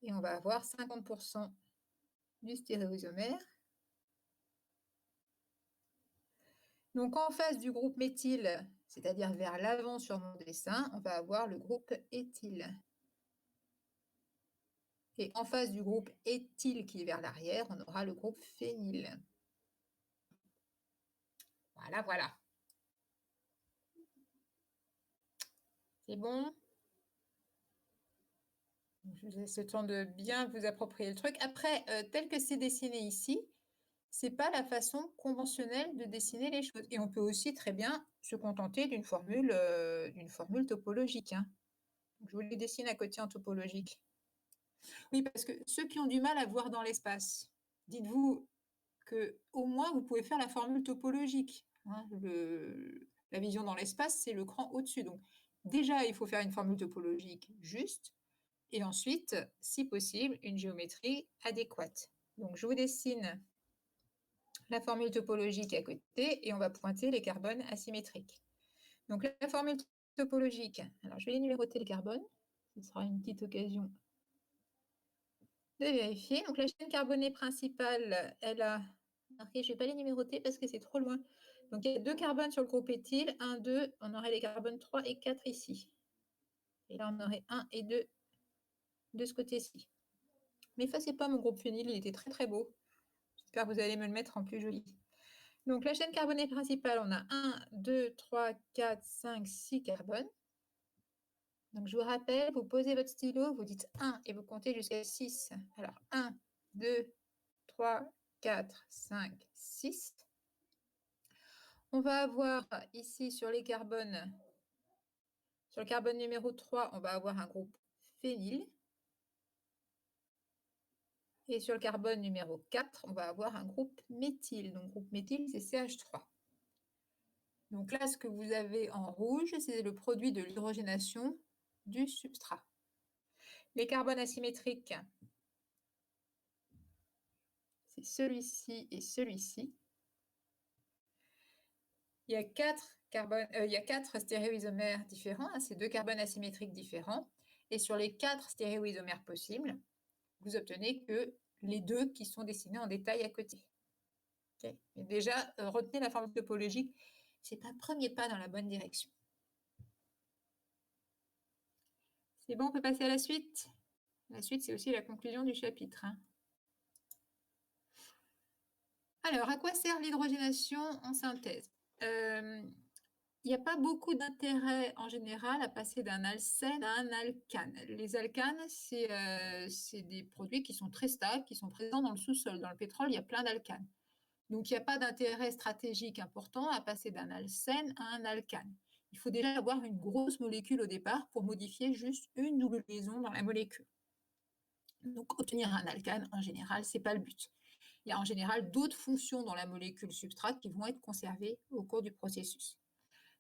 Et on va avoir 50% du stéréoisomère. Donc en face du groupe méthyle, c'est-à-dire vers l'avant sur mon dessin, on va avoir le groupe éthyle. Et en face du groupe éthyle qui est vers l'arrière, on aura le groupe phényl. Voilà, voilà. C'est bon? Je vous laisse le temps de bien vous approprier le truc. Après, tel que c'est dessiné ici, c'est pas la façon conventionnelle de dessiner les choses. Et on peut aussi très bien se contenter d'une formule topologique. Hein. Je vous les dessine à côté en topologique. Oui, parce que ceux qui ont du mal à voir dans l'espace, dites-vous que au moins vous pouvez faire la formule topologique. Hein. La vision dans l'espace, c'est le cran au-dessus. Donc déjà, il faut faire une formule topologique juste, et ensuite, si possible, une géométrie adéquate. Donc je vous dessine la formule topologique à côté et on va pointer les carbones asymétriques. Donc la formule topologique, alors je vais numéroter les carbones, ce sera une petite occasion de vérifier. Donc la chaîne carbonée principale, elle a marqué, je ne vais pas les numéroter parce que c'est trop loin. Donc il y a 2 carbones sur le groupe éthyle, 1, 2, on aurait les carbones 3 et 4 ici. Et là on aurait 1 et 2 de ce côté-ci. M'effacez pas mon groupe phényl, il était très très beau. J'espère que vous allez me le mettre en plus joli. Donc la chaîne carbonée principale, on a 1, 2, 3, 4, 5, 6 carbones. Donc je vous rappelle, vous posez votre stylo, vous dites 1 et vous comptez jusqu'à 6. Alors 1, 2, 3, 4, 5, 6. On va avoir ici sur les carbones, sur le carbone numéro 3, on va avoir un groupe phényl. Et sur le carbone numéro 4, on va avoir un groupe méthyle. Donc groupe méthyle, c'est CH3. Donc là, ce que vous avez en rouge, c'est le produit de l'hydrogénation du substrat. Les carbones asymétriques, c'est celui-ci et celui-ci. Il y a 4 stéréoisomères différents, hein, c'est 2 carbones asymétriques différents. Et sur les 4 stéréoisomères possibles, vous obtenez que les 2 qui sont dessinés en détail à côté. Okay. Mais déjà, retenez la formule topologique, c'est un premier pas dans la bonne direction. C'est bon, on peut passer à la suite. La suite, c'est aussi la conclusion du chapitre. Hein. Alors, à quoi sert l'hydrogénation en synthèse? Il n'y a pas beaucoup d'intérêt en général à passer d'un alcène à un alcane. Les alcanes, c'est des produits qui sont très stables, qui sont présents dans le sous-sol. Dans le pétrole, il y a plein d'alcanes. Donc, il n'y a pas d'intérêt stratégique important à passer d'un alcène à un alcane. Il faut déjà avoir une grosse molécule au départ pour modifier juste une double liaison dans la molécule. Donc, obtenir un alcane, en général, ce n'est pas le but. il y a en général d'autres fonctions dans la molécule substrate qui vont être conservées au cours du processus.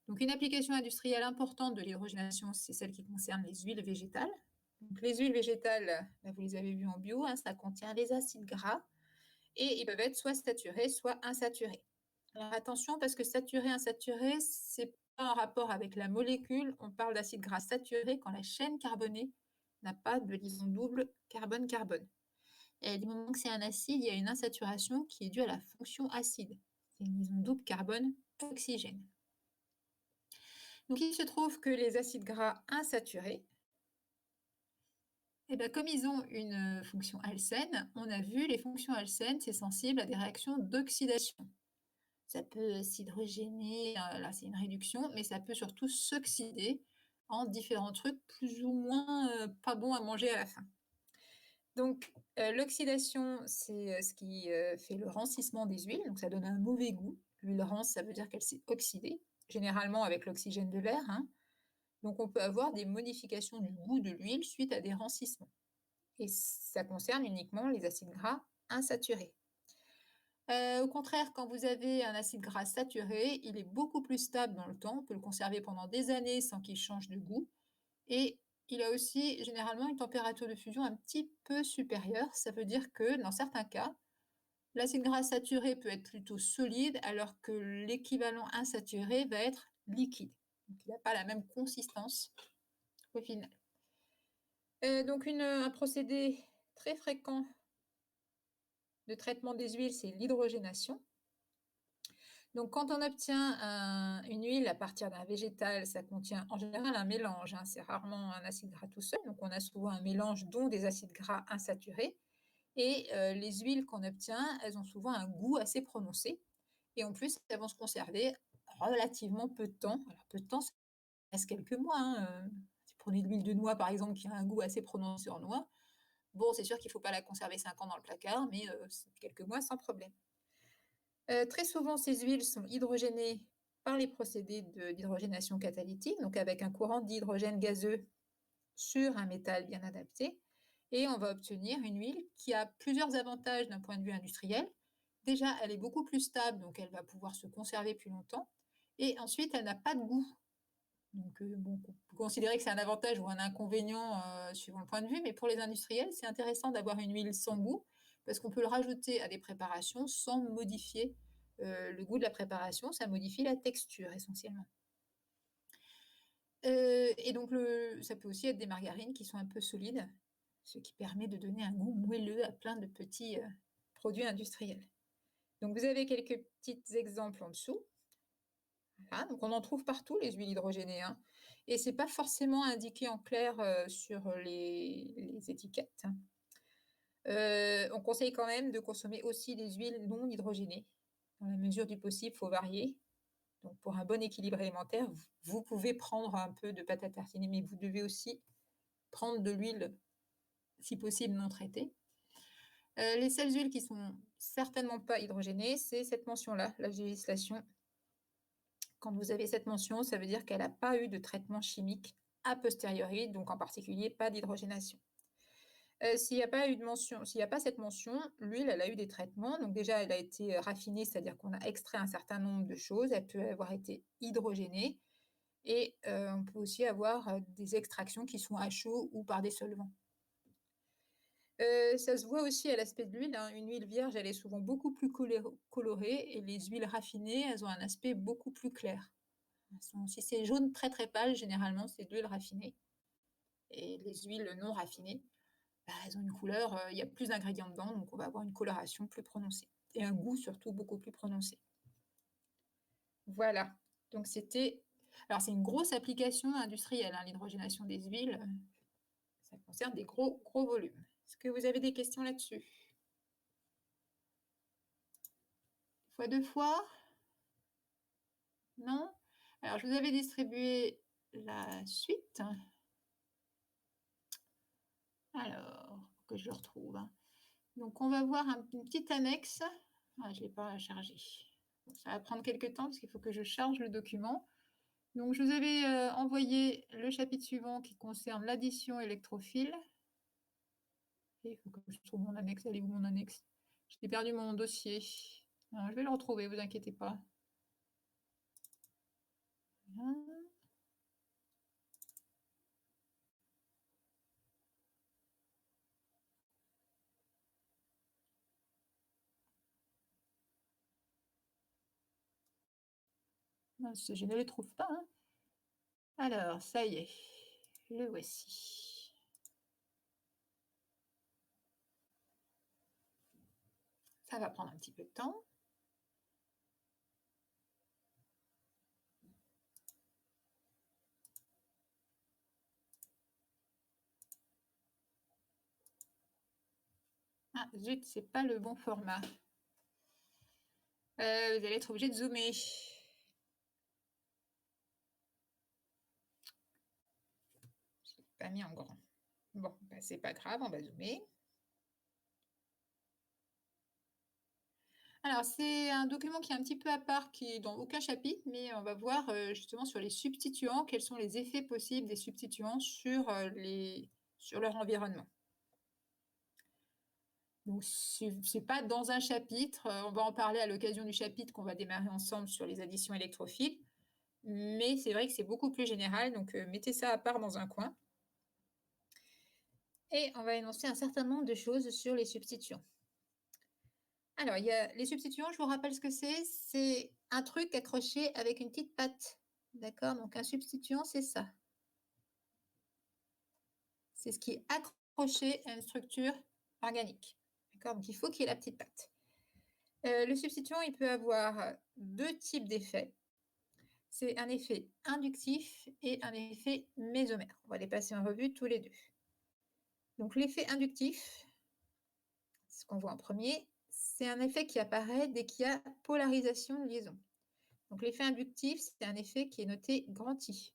Donc, une application industrielle importante de l'hydrogénation, c'est celle qui concerne les huiles végétales. Donc, les huiles végétales, vous les avez vues en bio, ça contient les acides gras et ils peuvent être soit saturés, soit insaturés. Alors attention, parce que saturé, insaturé, c'est pas en rapport avec la molécule. On parle d'acide gras saturé quand la chaîne carbonée n'a pas de liaison double carbone-carbone. Et du moment que c'est un acide, il y a une insaturation qui est due à la fonction acide. C'est une liaison double carbone-oxygène. Donc il se trouve que les acides gras insaturés, comme ils ont une fonction alcène, on a vu les fonctions alcènes, c'est sensible à des réactions d'oxydation. Ça peut s'hydrogéner, là c'est une réduction, mais ça peut surtout s'oxyder en différents trucs plus ou moins pas bons à manger à la fin. Donc l'oxydation, c'est ce qui fait le rancissement des huiles, donc ça donne un mauvais goût. L'huile rance, ça veut dire qu'elle s'est oxydée, généralement avec l'oxygène de l'air. Donc on peut avoir des modifications du goût de l'huile suite à des rancissements. Et ça concerne uniquement les acides gras insaturés. Au contraire, quand vous avez un acide gras saturé, il est beaucoup plus stable dans le temps. On peut le conserver pendant des années sans qu'il change de goût. Et il a aussi généralement une température de fusion un petit peu supérieure. Ça veut dire que dans certains cas, l'acide gras saturé peut être plutôt solide alors que l'équivalent insaturé va être liquide. Donc, il n'a pas la même consistance au final. Donc un procédé très fréquent de traitement des huiles, c'est l'hydrogénation. Donc quand on obtient une huile à partir d'un végétal, ça contient en général un mélange, c'est rarement un acide gras tout seul, donc on a souvent un mélange dont des acides gras insaturés. Et les huiles qu'on obtient, elles ont souvent un goût assez prononcé. Et en plus, elles vont se conserver relativement peu de temps. Alors peu de temps, ça reste quelques mois. Si vous prenez de l'huile de noix, par exemple, qui a un goût assez prononcé en noix, bon, c'est sûr qu'il ne faut pas la conserver 5 ans dans le placard, mais quelques mois sans problème. Très souvent, ces huiles sont hydrogénées par les procédés d'hydrogénation catalytique, donc avec un courant d'hydrogène gazeux sur un métal bien adapté. Et on va obtenir une huile qui a plusieurs avantages d'un point de vue industriel. Déjà, elle est beaucoup plus stable, donc elle va pouvoir se conserver plus longtemps. Et ensuite, elle n'a pas de goût. Donc, on peut considérer que c'est un avantage ou un inconvénient suivant le point de vue, mais pour les industriels, c'est intéressant d'avoir une huile sans goût parce qu'on peut le rajouter à des préparations sans modifier le goût de la préparation. Ça modifie la texture essentiellement. Et donc, ça peut aussi être des margarines qui sont un peu solides, ce qui permet de donner un goût moelleux à plein de petits produits industriels. Donc, vous avez quelques petits exemples en dessous. Voilà, donc on en trouve partout, les huiles hydrogénées. Et ce n'est pas forcément indiqué en clair sur les étiquettes. On conseille quand même de consommer aussi des huiles non hydrogénées. Dans la mesure du possible, il faut varier. Donc pour un bon équilibre alimentaire, vous pouvez prendre un peu de pâte à tartiner, mais vous devez aussi prendre de l'huile, si possible, non traitée. Les seules huiles qui ne sont certainement pas hydrogénées, c'est cette mention-là, la législation. Quand vous avez cette mention, ça veut dire qu'elle n'a pas eu de traitement chimique a posteriori, donc en particulier pas d'hydrogénation. S'il n'y a pas eu de mention, s'il n'y a pas cette mention, l'huile, elle a eu des traitements. Donc déjà, elle a été raffinée, c'est-à-dire qu'on a extrait un certain nombre de choses. Elle peut avoir été hydrogénée. Et on peut aussi avoir des extractions qui sont à chaud ou par des solvants. Ça se voit aussi à l'aspect de l'huile. Une huile vierge, elle est souvent beaucoup plus colorée et les huiles raffinées, elles ont un aspect beaucoup plus clair. Si c'est jaune très très pâle, généralement, c'est de l'huile raffinée. Et les huiles non raffinées, elles ont une couleur, il y a plus d'ingrédients dedans, donc on va avoir une coloration plus prononcée. Et un goût surtout beaucoup plus prononcé. Voilà, donc c'était... Alors c'est une grosse application industrielle, l'hydrogénation des huiles. Ça concerne des gros volumes. Est-ce que vous avez des questions là-dessus? Fois deux fois? Non? Alors, je vous avais distribué la suite. Alors, que je le retrouve. Donc, on va voir une petite annexe. Ah, je ne l'ai pas chargé. Bon, ça va prendre quelques temps parce qu'il faut que je charge le document. Donc, je vous avais envoyé le chapitre suivant qui concerne l'addition électrophile. Et il faut que je trouve mon annexe. Elle est où mon annexe? J'ai perdu mon dossier. Alors, je vais le retrouver, vous inquiétez pas. Voilà. Mince, je ne le trouve pas. Hein. Alors, ça y est, le voici. Ça va prendre un petit peu de temps. Ah, zut, c'est pas le bon format. Vous allez être obligé de zoomer. Je l'ai pas mis en grand. Bon, bah, c'est pas grave, on va zoomer. Alors, c'est un document qui est un petit peu à part, qui est dans aucun chapitre, mais on va voir justement sur les substituants, quels sont les effets possibles des substituants sur leur environnement. Donc, c'est pas dans un chapitre, on va en parler à l'occasion du chapitre qu'on va démarrer ensemble sur les additions électrophiles, mais c'est vrai que c'est beaucoup plus général, donc mettez ça à part dans un coin. Et on va énoncer un certain nombre de choses sur les substituants. Alors, il y a les substituants, je vous rappelle ce que c'est. C'est un truc accroché avec une petite patte. D'accord? Donc, un substituant, c'est ça. C'est ce qui est accroché à une structure organique. D'accord? Donc, il faut qu'il y ait la petite patte. Le substituant, il peut avoir deux types d'effets. C'est un effet inductif et un effet mésomère. On va les passer en revue tous les deux. Donc, l'effet inductif, ce qu'on voit en premier, c'est un effet qui apparaît dès qu'il y a polarisation de liaison. Donc, l'effet inductif, c'est un effet qui est noté grand I.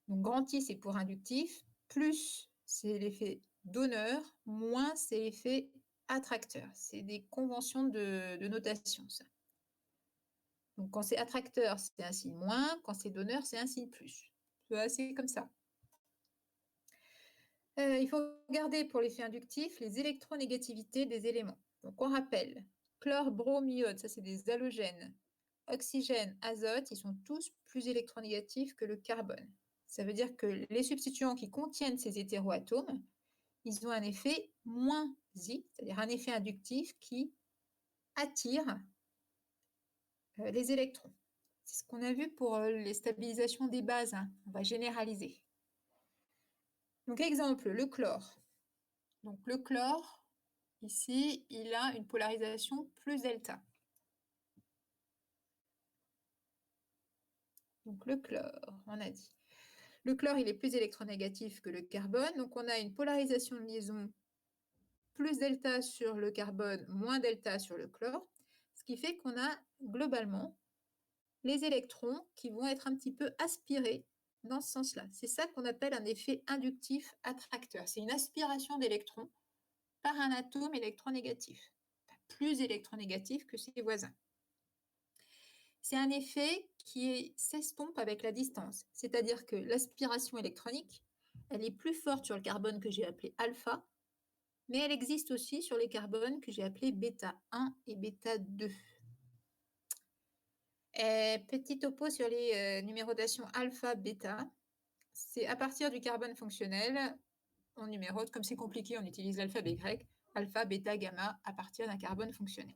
Donc, grand I, c'est pour inductif, plus c'est l'effet donneur, moins c'est l'effet attracteur. C'est des conventions de notation, ça. Donc, quand c'est attracteur, c'est un signe moins, quand c'est donneur, c'est un signe plus. C'est comme ça. Il faut regarder pour l'effet inductif les électronégativités des éléments. Donc, on rappelle, chlore, brome, iode, ça c'est des halogènes. Oxygène, azote, ils sont tous plus électronégatifs que le carbone. Ça veut dire que les substituants qui contiennent ces hétéroatomes, ils ont un effet moins I, c'est-à-dire un effet inductif qui attire les électrons. C'est ce qu'on a vu pour les stabilisations des bases. Hein. On va généraliser. Donc, exemple, le chlore. Donc, le chlore, ici, il a une polarisation plus delta. Donc, le chlore, on a dit. Le chlore, il est plus électronégatif que le carbone. Donc, on a une polarisation de liaison plus delta sur le carbone, moins delta sur le chlore. Ce qui fait qu'on a globalement les électrons qui vont être un petit peu aspirés dans ce sens-là. C'est ça qu'on appelle un effet inductif attracteur. C'est une aspiration d'électrons par un atome électronégatif, plus électronégatif que ses voisins. C'est un effet qui s'estompe avec la distance, c'est-à-dire que l'aspiration électronique, elle est plus forte sur le carbone que j'ai appelé alpha, mais elle existe aussi sur les carbones que j'ai appelés bêta 1 et bêta 2. Petit topo sur les numérotations alpha, bêta. C'est à partir du carbone fonctionnel, on numérote, comme c'est compliqué, on utilise l'alphabet grec, alpha, bêta, gamma, à partir d'un carbone fonctionnel.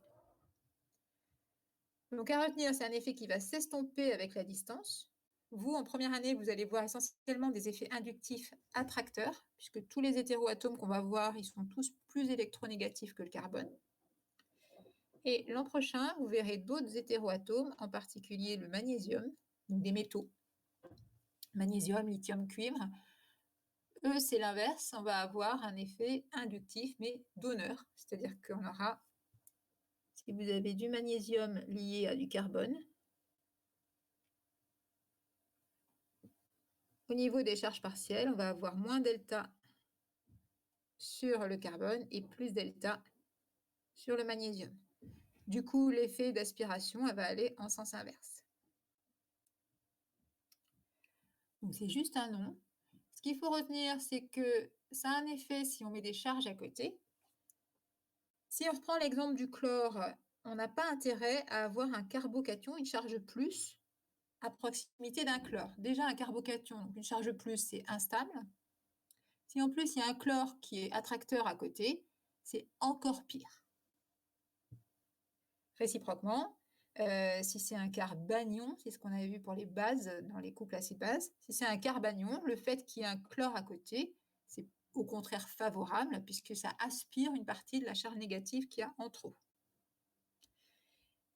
Donc à retenir, c'est un effet qui va s'estomper avec la distance. Vous, en première année, vous allez voir essentiellement des effets inductifs attracteurs, puisque tous les hétéroatomes qu'on va voir, ils sont tous plus électronégatifs que le carbone. Et l'an prochain, vous verrez d'autres hétéroatomes, en particulier le magnésium, donc des métaux. Magnésium, lithium, cuivre. Eux, c'est l'inverse, on va avoir un effet inductif, mais donneur, c'est-à-dire qu'on aura, si vous avez du magnésium lié à du carbone, au niveau des charges partielles, on va avoir moins delta sur le carbone et plus delta sur le magnésium. Du coup, l'effet d'aspiration va aller en sens inverse. Donc, c'est juste un nom. Ce qu'il faut retenir, c'est que ça a un effet si on met des charges à côté. Si on reprend l'exemple du chlore, on n'a pas intérêt à avoir un carbocation, une charge plus, à proximité d'un chlore. Déjà, un carbocation, donc une charge plus, c'est instable. Si en plus il y a un chlore qui est attracteur à côté, c'est encore pire. Réciproquement, si c'est un carbanion, c'est ce qu'on avait vu pour les bases dans les couples acide-base, si c'est un carbanion, le fait qu'il y ait un chlore à côté, c'est au contraire favorable puisque ça aspire une partie de la charge négative qu'il y a en trop.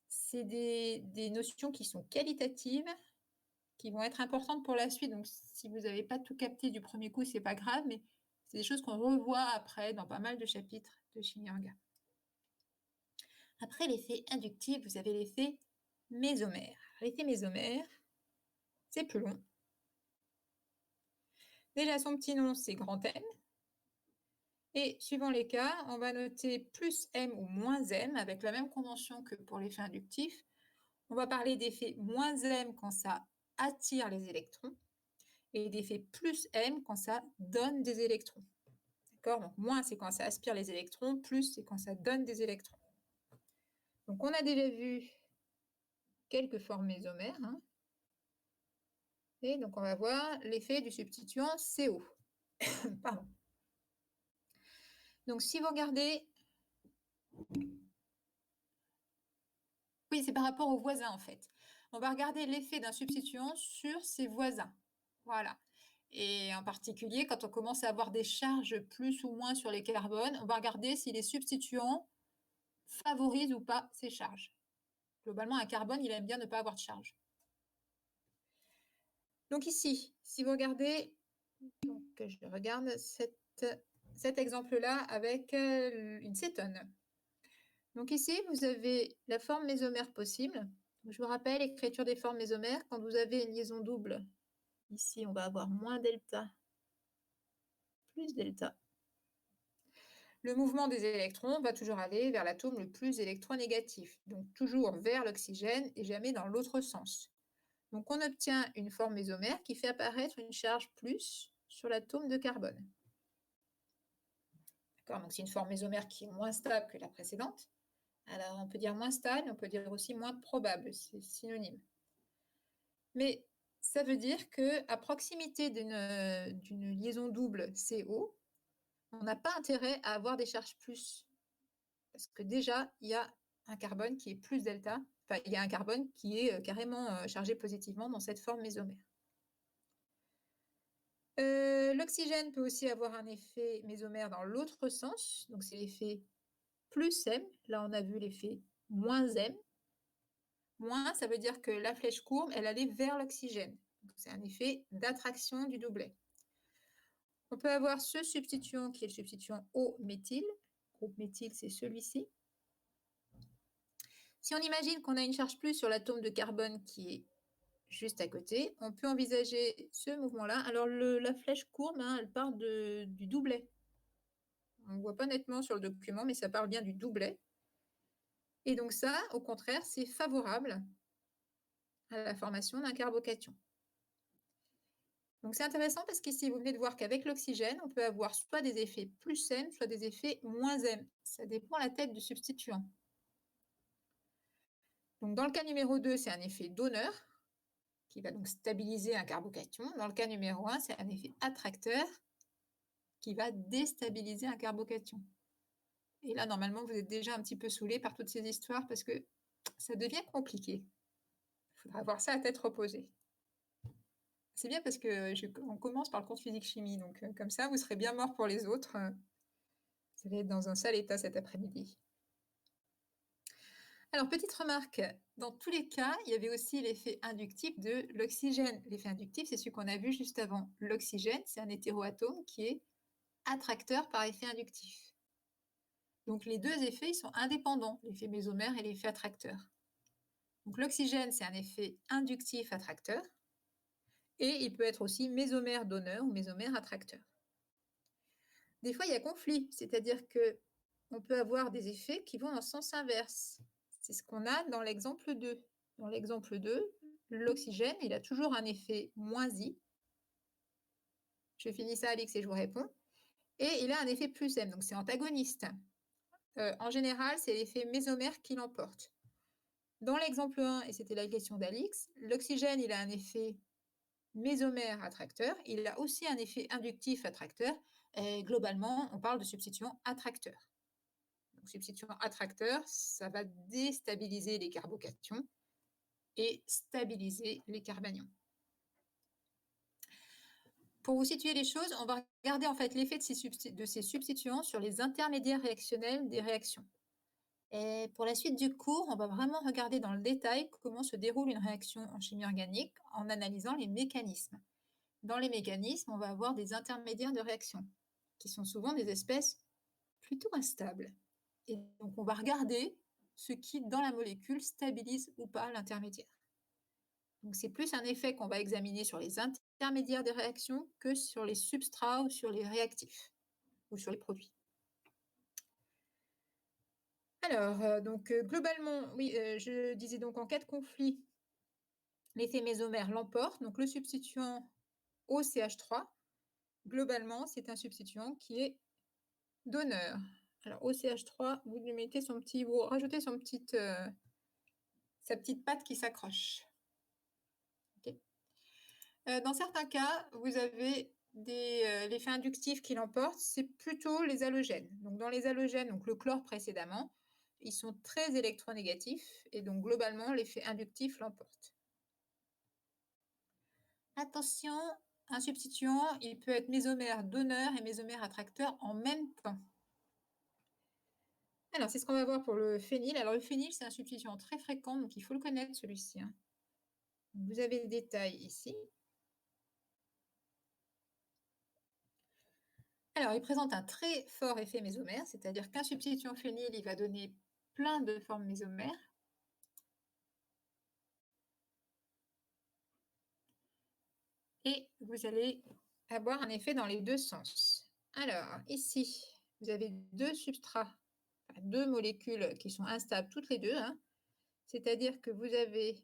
C'est des notions qui sont qualitatives, qui vont être importantes pour la suite. Donc, si vous n'avez pas tout capté du premier coup, c'est pas grave, mais c'est des choses qu'on revoit après dans pas mal de chapitres de chimie orga. Après l'effet inductif, vous avez l'effet mésomère. L'effet mésomère, c'est plus long. Déjà, son petit nom, c'est grand M. Et suivant les cas, on va noter plus M ou moins M avec la même convention que pour l'effet inductif. On va parler d'effet moins M quand ça attire les électrons et d'effet plus M quand ça donne des électrons. D'accord? Donc moins, c'est quand ça aspire les électrons, plus, c'est quand ça donne des électrons. Donc on a déjà vu quelques formes mésomères. Et donc on va voir l'effet du substituant CO. Pardon. Donc si vous regardez... Oui, c'est par rapport aux voisins en fait. On va regarder l'effet d'un substituant sur ses voisins. Voilà. Et en particulier, quand on commence à avoir des charges plus ou moins sur les carbones, on va regarder si les substituants favorisent ou pas ces charges. Globalement, un carbone, il aime bien ne pas avoir de charge. Donc ici, si vous regardez, donc je regarde cet exemple-là avec une cétone. Donc ici, vous avez la forme mésomère possible. Donc, je vous rappelle, l'écriture des formes mésomères, quand vous avez une liaison double, ici, on va avoir moins delta, plus delta. Le mouvement des électrons va toujours aller vers l'atome le plus électronégatif, donc toujours vers l'oxygène et jamais dans l'autre sens. Donc on obtient une forme mésomère qui fait apparaître une charge plus sur l'atome de carbone. D'accord, donc c'est une forme mésomère qui est moins stable que la précédente. Alors on peut dire moins stable, on peut dire aussi moins probable, c'est synonyme. Mais ça veut dire qu'à proximité d'une liaison double CO, on n'a pas intérêt à avoir des charges plus. Parce que déjà, il y a un carbone qui est plus delta, enfin, il y a un carbone qui est carrément chargé positivement dans cette forme mésomère. L'oxygène peut aussi avoir un effet mésomère dans l'autre sens, donc c'est l'effet plus M. Là, on a vu l'effet moins M. Moins, ça veut dire que la flèche courbe, elle allait vers l'oxygène. C'est un effet d'attraction du doublet. On peut avoir ce substituant qui est le substituant O-méthyle. Groupe méthyle, c'est celui-ci. Si on imagine qu'on a une charge plus sur l'atome de carbone qui est juste à côté, on peut envisager ce mouvement-là. Alors la flèche courbe, elle part du doublet. On ne voit pas nettement sur le document, mais ça parle bien du doublet. Et donc ça, au contraire, c'est favorable à la formation d'un carbocation. Donc c'est intéressant parce qu'ici, vous venez de voir qu'avec l'oxygène, on peut avoir soit des effets plus M, soit des effets moins M. Ça dépend de la tête du substituant. Donc dans le cas numéro 2, c'est un effet donneur qui va donc stabiliser un carbocation. Dans le cas numéro 1, c'est un effet attracteur qui va déstabiliser un carbocation. Et là, normalement, vous êtes déjà un petit peu saoulé par toutes ces histoires parce que ça devient compliqué. Il faudra avoir ça à tête reposée. C'est bien parce qu'on commence par le cours de physique-chimie, donc comme ça, vous serez bien mort pour les autres. Vous allez être dans un sale état cet après-midi. Alors, petite remarque, dans tous les cas, il y avait aussi l'effet inductif de l'oxygène. L'effet inductif, c'est celui qu'on a vu juste avant. L'oxygène, c'est un hétéroatome qui est attracteur par effet inductif. Donc, les deux effets, ils sont indépendants, l'effet mésomère et l'effet attracteur. Donc, l'oxygène, c'est un effet inductif attracteur. Et il peut être aussi mésomère donneur ou mésomère attracteur. Des fois, il y a conflit, c'est-à-dire qu'on peut avoir des effets qui vont en sens inverse. C'est ce qu'on a dans l'exemple 2. Dans l'exemple 2, l'oxygène, il a toujours un effet moins I. Je finis ça, Alix, et je vous réponds. Et il a un effet plus M, donc c'est antagoniste. En général, c'est l'effet mésomère qui l'emporte. Dans l'exemple 1, et c'était la question d'Alix, l'oxygène, il a un effet mésomère attracteur, il a aussi un effet inductif attracteur, et globalement, on parle de substituant attracteur. Donc, substituant attracteur, ça va déstabiliser les carbocations et stabiliser les carbanions. Pour vous situer les choses, on va regarder en fait l'effet de ces substituants sur les intermédiaires réactionnels des réactions. Et pour la suite du cours, on va vraiment regarder dans le détail comment se déroule une réaction en chimie organique en analysant les mécanismes. Dans les mécanismes, on va avoir des intermédiaires de réaction, qui sont souvent des espèces plutôt instables. Et donc, on va regarder ce qui, dans la molécule, stabilise ou pas l'intermédiaire. Donc, c'est plus un effet qu'on va examiner sur les intermédiaires des réactions que sur les substrats ou sur les réactifs ou sur les produits. Alors, globalement, oui, je disais donc en cas de conflit, l'effet mésomère l'emporte. Donc, le substituant OCH3, globalement, c'est un substituant qui est donneur. Alors, OCH3, vous lui mettez vous rajoutez sa petite patte qui s'accroche. Okay. Dans certains cas, vous avez l'effet inductif qui l'emporte, c'est plutôt les halogènes. Donc, dans les halogènes, donc le chlore précédemment, ils sont très électronégatifs et donc globalement, l'effet inductif l'emporte. Attention, un substituant, il peut être mésomère donneur et mésomère attracteur en même temps. Alors, c'est ce qu'on va voir pour le phényl. Alors, le phényl, c'est un substituant très fréquent, donc il faut le connaître, celui-ci. Hein. Vous avez le détail ici. Alors, il présente un très fort effet mésomère, c'est-à-dire qu'un substituant phényl, il va donner plein de formes mésomères. Et vous allez avoir un effet dans les deux sens. Alors, ici, vous avez deux substrats, deux molécules qui sont instables toutes les deux. Hein. C'est-à-dire que vous avez,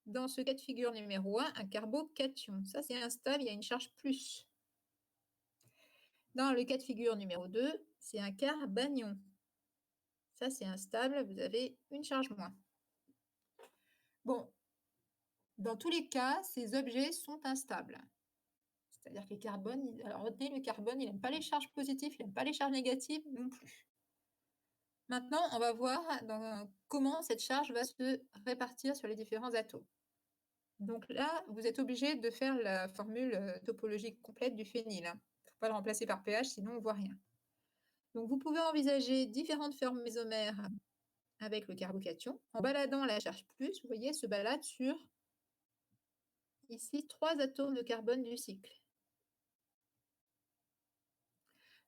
dans ce cas de figure numéro 1, un carbocation. Ça, c'est instable, il y a une charge plus. Dans le cas de figure numéro 2, c'est un carbanion. Ça, c'est instable, vous avez une charge moins. Bon, dans tous les cas, ces objets sont instables. C'est-à-dire que les carbones, alors retenez, le carbone, il n'aime pas les charges positives, il n'aime pas les charges négatives non plus. Maintenant, on va voir comment cette charge va se répartir sur les différents atomes. Donc là, vous êtes obligé de faire la formule topologique complète du phényl. Il ne faut pas le remplacer par pH, sinon on ne voit rien. Donc vous pouvez envisager différentes formes mésomères avec le carbocation. En baladant la charge plus, vous voyez, se balade sur, ici, 3 atomes de carbone du cycle.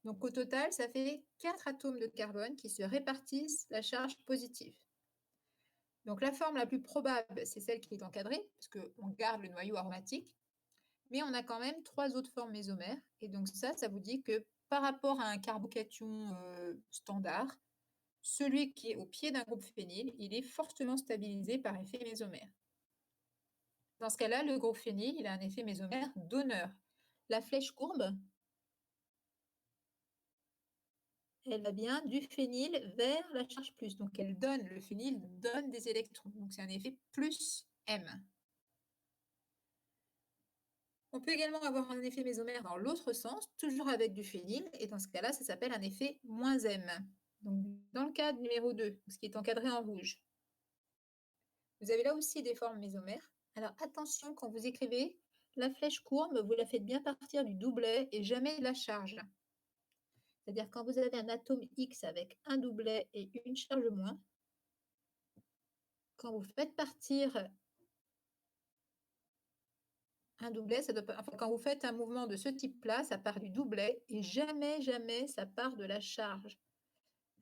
Donc au total, ça fait 4 atomes de carbone qui se répartissent la charge positive. Donc la forme la plus probable, c'est celle qui est encadrée, parce qu'on garde le noyau aromatique, mais on a quand même 3 autres formes mésomères. Et donc ça vous dit que par rapport à un carbocation standard, celui qui est au pied d'un groupe phényl, il est fortement stabilisé par effet mésomère. Dans ce cas-là, le groupe phényl, il a un effet mésomère donneur. La flèche courbe, elle va bien du phényl vers la charge plus. Donc, le phényl donne des électrons. Donc, c'est un effet plus M. On peut également avoir un effet mésomère dans l'autre sens, toujours avec du phényl. Et dans ce cas-là, ça s'appelle un effet moins M. Donc, dans le cas numéro 2, ce qui est encadré en rouge, vous avez là aussi des formes mésomères. Alors, attention, quand vous écrivez, la flèche courbe, vous la faites bien partir du doublet et jamais de la charge. C'est-à-dire quand vous avez un atome X avec un doublet et une charge moins, quand vous faites partir un doublet, quand vous faites un mouvement de ce type-là, ça part du doublet et jamais, jamais ça part de la charge.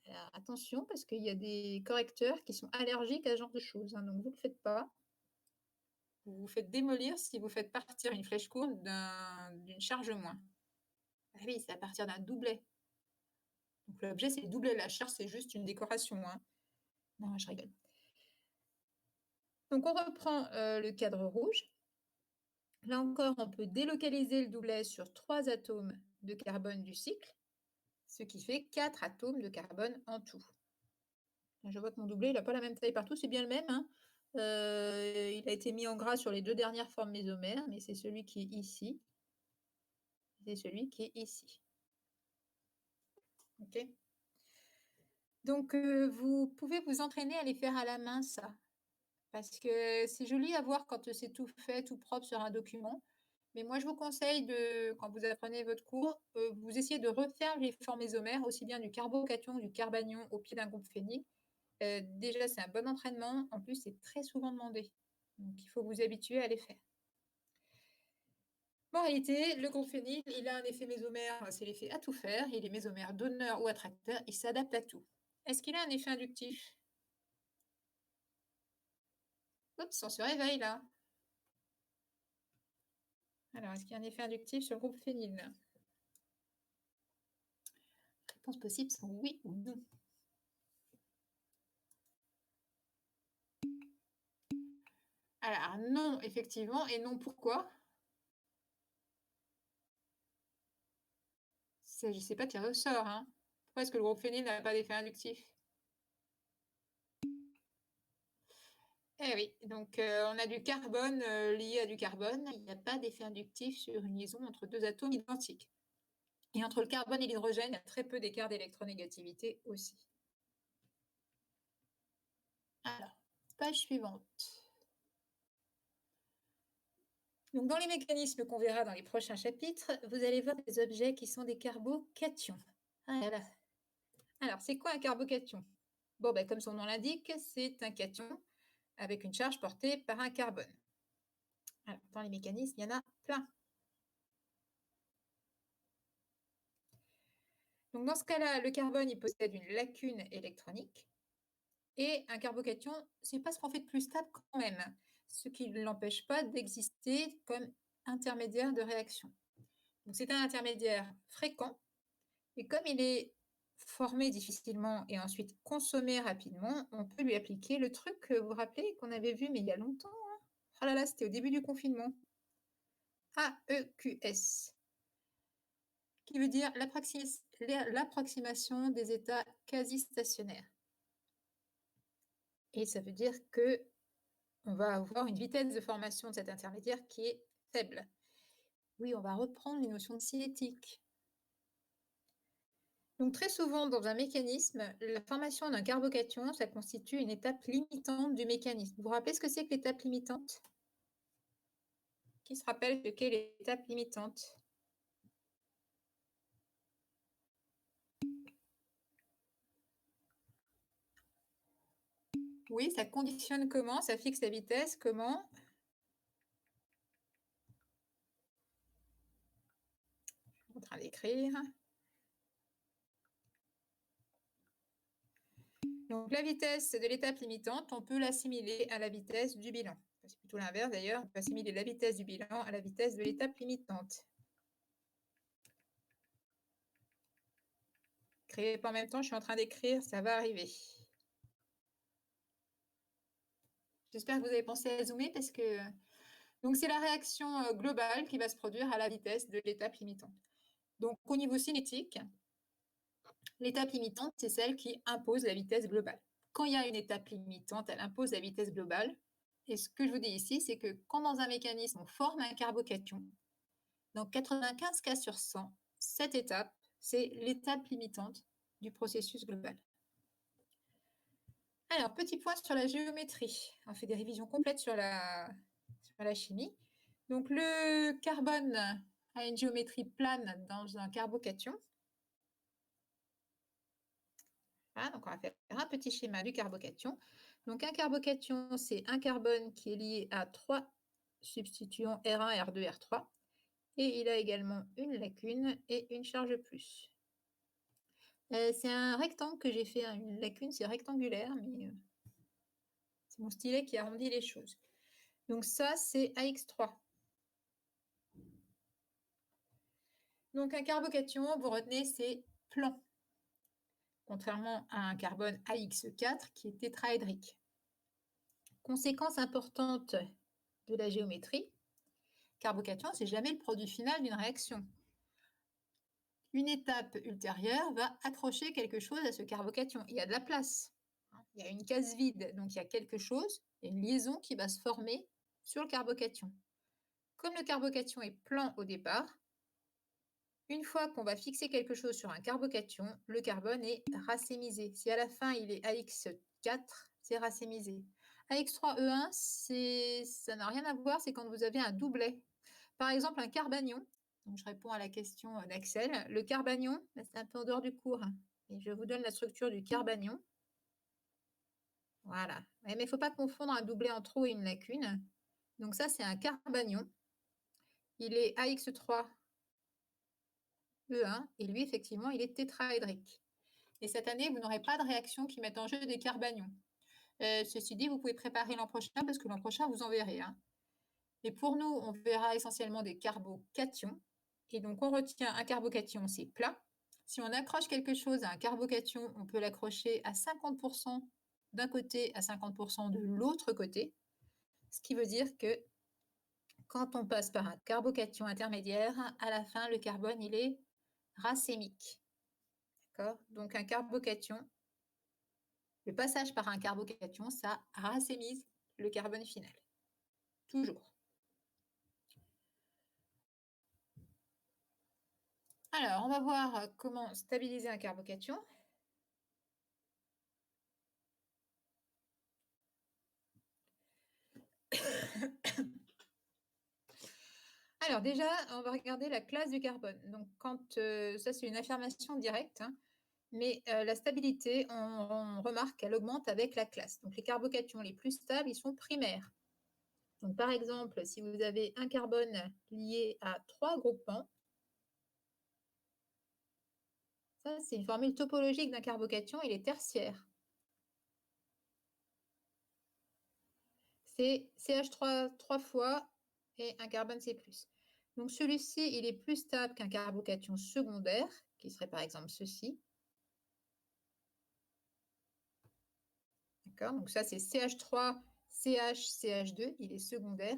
Alors, attention, parce qu'il y a des correcteurs qui sont allergiques à ce genre de choses, hein, donc vous ne le faites pas. Vous vous faites démolir si vous faites partir une flèche courbe d'une charge moins. Ah oui, c'est à partir d'un doublet. Donc l'objet, c'est le doublet. La charge, c'est juste une décoration. Hein. Non, je rigole. Donc on reprend le cadre rouge. Là encore, on peut délocaliser le doublet sur 3 atomes de carbone du cycle. ce qui fait 4 atomes de carbone en tout. Je vois que mon doublé, il n'a pas la même taille partout, c'est bien le même, hein. Il a été mis en gras sur les 2 dernières formes mésomères, mais c'est celui qui est ici. C'est celui qui est ici. OK? Donc, vous pouvez vous entraîner à les faire à la main, ça. Parce que c'est joli à voir quand c'est tout fait, tout propre sur un document. Mais moi, je vous conseille de, quand vous apprenez votre cours, vous essayez de refaire les formes isomères, aussi bien du carbocation, du carbanion au pied d'un groupe phényl. Déjà, c'est un bon entraînement. En plus, c'est très souvent demandé. Donc, il faut vous habituer à les faire. Bon, en réalité, le groupe phényl, il a un effet mésomère, c'est l'effet à tout faire. Il est mésomère donneur ou attracteur, il s'adapte à tout. Est-ce qu'il a un effet inductif? Oups, on se réveille là. Alors, est-ce qu'il y a un effet inductif sur le groupe phényl? Réponse possible sont oui ou non. Alors, non, effectivement, et non pourquoi? Je ne sais pas tirer au sort. Hein. Pourquoi est-ce que le groupe phényl n'a pas d'effet inductif? Eh oui, donc on a du carbone lié à du carbone. Il n'y a pas d'effet inductif sur une liaison entre deux atomes identiques. Et entre le carbone et l'hydrogène, il y a très peu d'écart d'électronégativité aussi. Alors, page suivante. Donc, dans les mécanismes qu'on verra dans les prochains chapitres, vous allez voir des objets qui sont des carbocations. Voilà. Alors, c'est quoi un carbocation? Bon, ben, comme son nom l'indique, c'est un cation avec une charge portée par un carbone. Alors, dans les mécanismes, il y en a plein. Donc, dans ce cas-là, le carbone, il possède une lacune électronique. Et un carbocation, c'est pas ce qu'on fait de plus stable quand même, ce qui ne l'empêche pas d'exister comme intermédiaire de réaction. Donc, c'est un intermédiaire fréquent. Et comme il est formé difficilement et ensuite consommé rapidement, on peut lui appliquer le truc que vous vous rappelez qu'on avait vu, mais il y a longtemps. Hein. Oh là là, c'était au début du confinement. AEQS, qui veut dire l'approximation des états quasi stationnaires. Et ça veut dire que on va avoir une vitesse de formation de cet intermédiaire qui est faible. Oui, on va reprendre les notions de cinétique. Donc très souvent dans un mécanisme, la formation d'un carbocation, ça constitue une étape limitante du mécanisme. Vous vous rappelez ce que c'est que l'étape limitante? Qui se rappelle ce qu'est l'étape limitante? Oui, ça conditionne comment? Ça fixe la vitesse comment? Je suis en train d'écrire. Donc la vitesse de l'étape limitante, on peut l'assimiler à la vitesse du bilan. C'est plutôt l'inverse d'ailleurs, on peut assimiler la vitesse du bilan à la vitesse de l'étape limitante. Créez pas en même temps, je suis en train d'écrire, ça va arriver. J'espère que vous avez pensé à zoomer parce que... Donc c'est la réaction globale qui va se produire à la vitesse de l'étape limitante. Donc au niveau cinétique, l'étape limitante, c'est celle qui impose la vitesse globale. Quand il y a une étape limitante, elle impose la vitesse globale. Et ce que je vous dis ici, c'est que quand dans un mécanisme, on forme un carbocation, dans 95 cas sur 100, cette étape, c'est l'étape limitante du processus global. Alors, petit point sur la géométrie. On fait des révisions complètes sur la chimie. Donc, le carbone a une géométrie plane dans un carbocation. Voilà, donc on va faire un petit schéma du carbocation. Donc, un carbocation, c'est un carbone qui est lié à 3 substituants R1, R2, R3. Et il a également une lacune et une charge plus. C'est un rectangle que j'ai fait, hein, une lacune, c'est rectangulaire, mais c'est mon stylet qui arrondit les choses. Donc ça, c'est AX3. Donc un carbocation, vous retenez, c'est plan. Contrairement à un carbone AX4 qui est tétraédrique. Conséquence importante de la géométrie, carbocation, c'est jamais le produit final d'une réaction. Une étape ultérieure va accrocher quelque chose à ce carbocation. Il y a de la place. Il y a une case vide, donc il y a quelque chose, il y a une liaison qui va se former sur le carbocation. Comme le carbocation est plan au départ, une fois qu'on va fixer quelque chose sur un carbocation, le carbone est racémisé. Si à la fin il est AX4, c'est racémisé. AX3E1, ça n'a rien à voir, c'est quand vous avez un doublet. Par exemple, un carbanion, donc je réponds à la question d'Axel. Le carbanion, c'est un peu en dehors du cours, et je vous donne la structure du carbanion. Voilà. Mais il ne faut pas confondre un doublet en trop et une lacune. Donc ça, c'est un carbanion. Il est AX3E1 et lui, effectivement, il est tétraédrique. Et cette année, vous n'aurez pas de réaction qui mette en jeu des carbanions. Ceci dit, vous pouvez préparer l'an prochain parce que l'an prochain, vous en verrez. Et pour nous, on verra essentiellement des carbocations. Et donc, on retient un carbocation, c'est plat. Si on accroche quelque chose à un carbocation, on peut l'accrocher à 50% d'un côté, à 50% de l'autre côté. Ce qui veut dire que quand on passe par un carbocation intermédiaire, à la fin, le carbone, il est racémique. D'accord? Donc, un carbocation, le passage par un carbocation, ça racémise le carbone final. Toujours. Alors, on va voir comment stabiliser un carbocation. Alors déjà, on va regarder la classe du carbone. Donc quand ça c'est une affirmation directe, mais la stabilité, on remarque qu'elle augmente avec la classe. Donc les carbocations les plus stables, ils sont primaires. Donc par exemple, si vous avez un carbone lié à 3 groupements, ça c'est une formule topologique d'un carbocation, il est tertiaire. C'est CH3 3 fois et un carbone C+. Donc celui-ci, il est plus stable qu'un carbocation secondaire, qui serait par exemple ceci. D'accord? Donc ça, c'est CH3, CH, CH2, il est secondaire.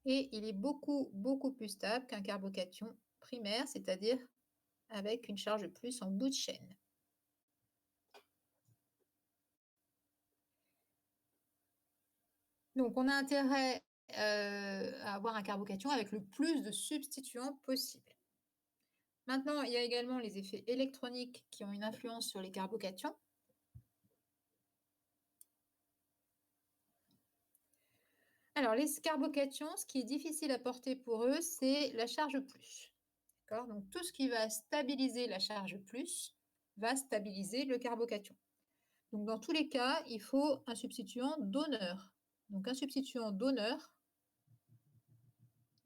Et il est beaucoup, beaucoup plus stable qu'un carbocation primaire, c'est-à-dire avec une charge plus en bout de chaîne. Donc on a intérêt à avoir un carbocation avec le plus de substituants possible. Maintenant, il y a également les effets électroniques qui ont une influence sur les carbocations. Alors, les carbocations, ce qui est difficile à porter pour eux, c'est la charge plus. Donc, tout ce qui va stabiliser la charge plus va stabiliser le carbocation. Donc, dans tous les cas, il faut un substituant donneur. Donc, un substituant donneur,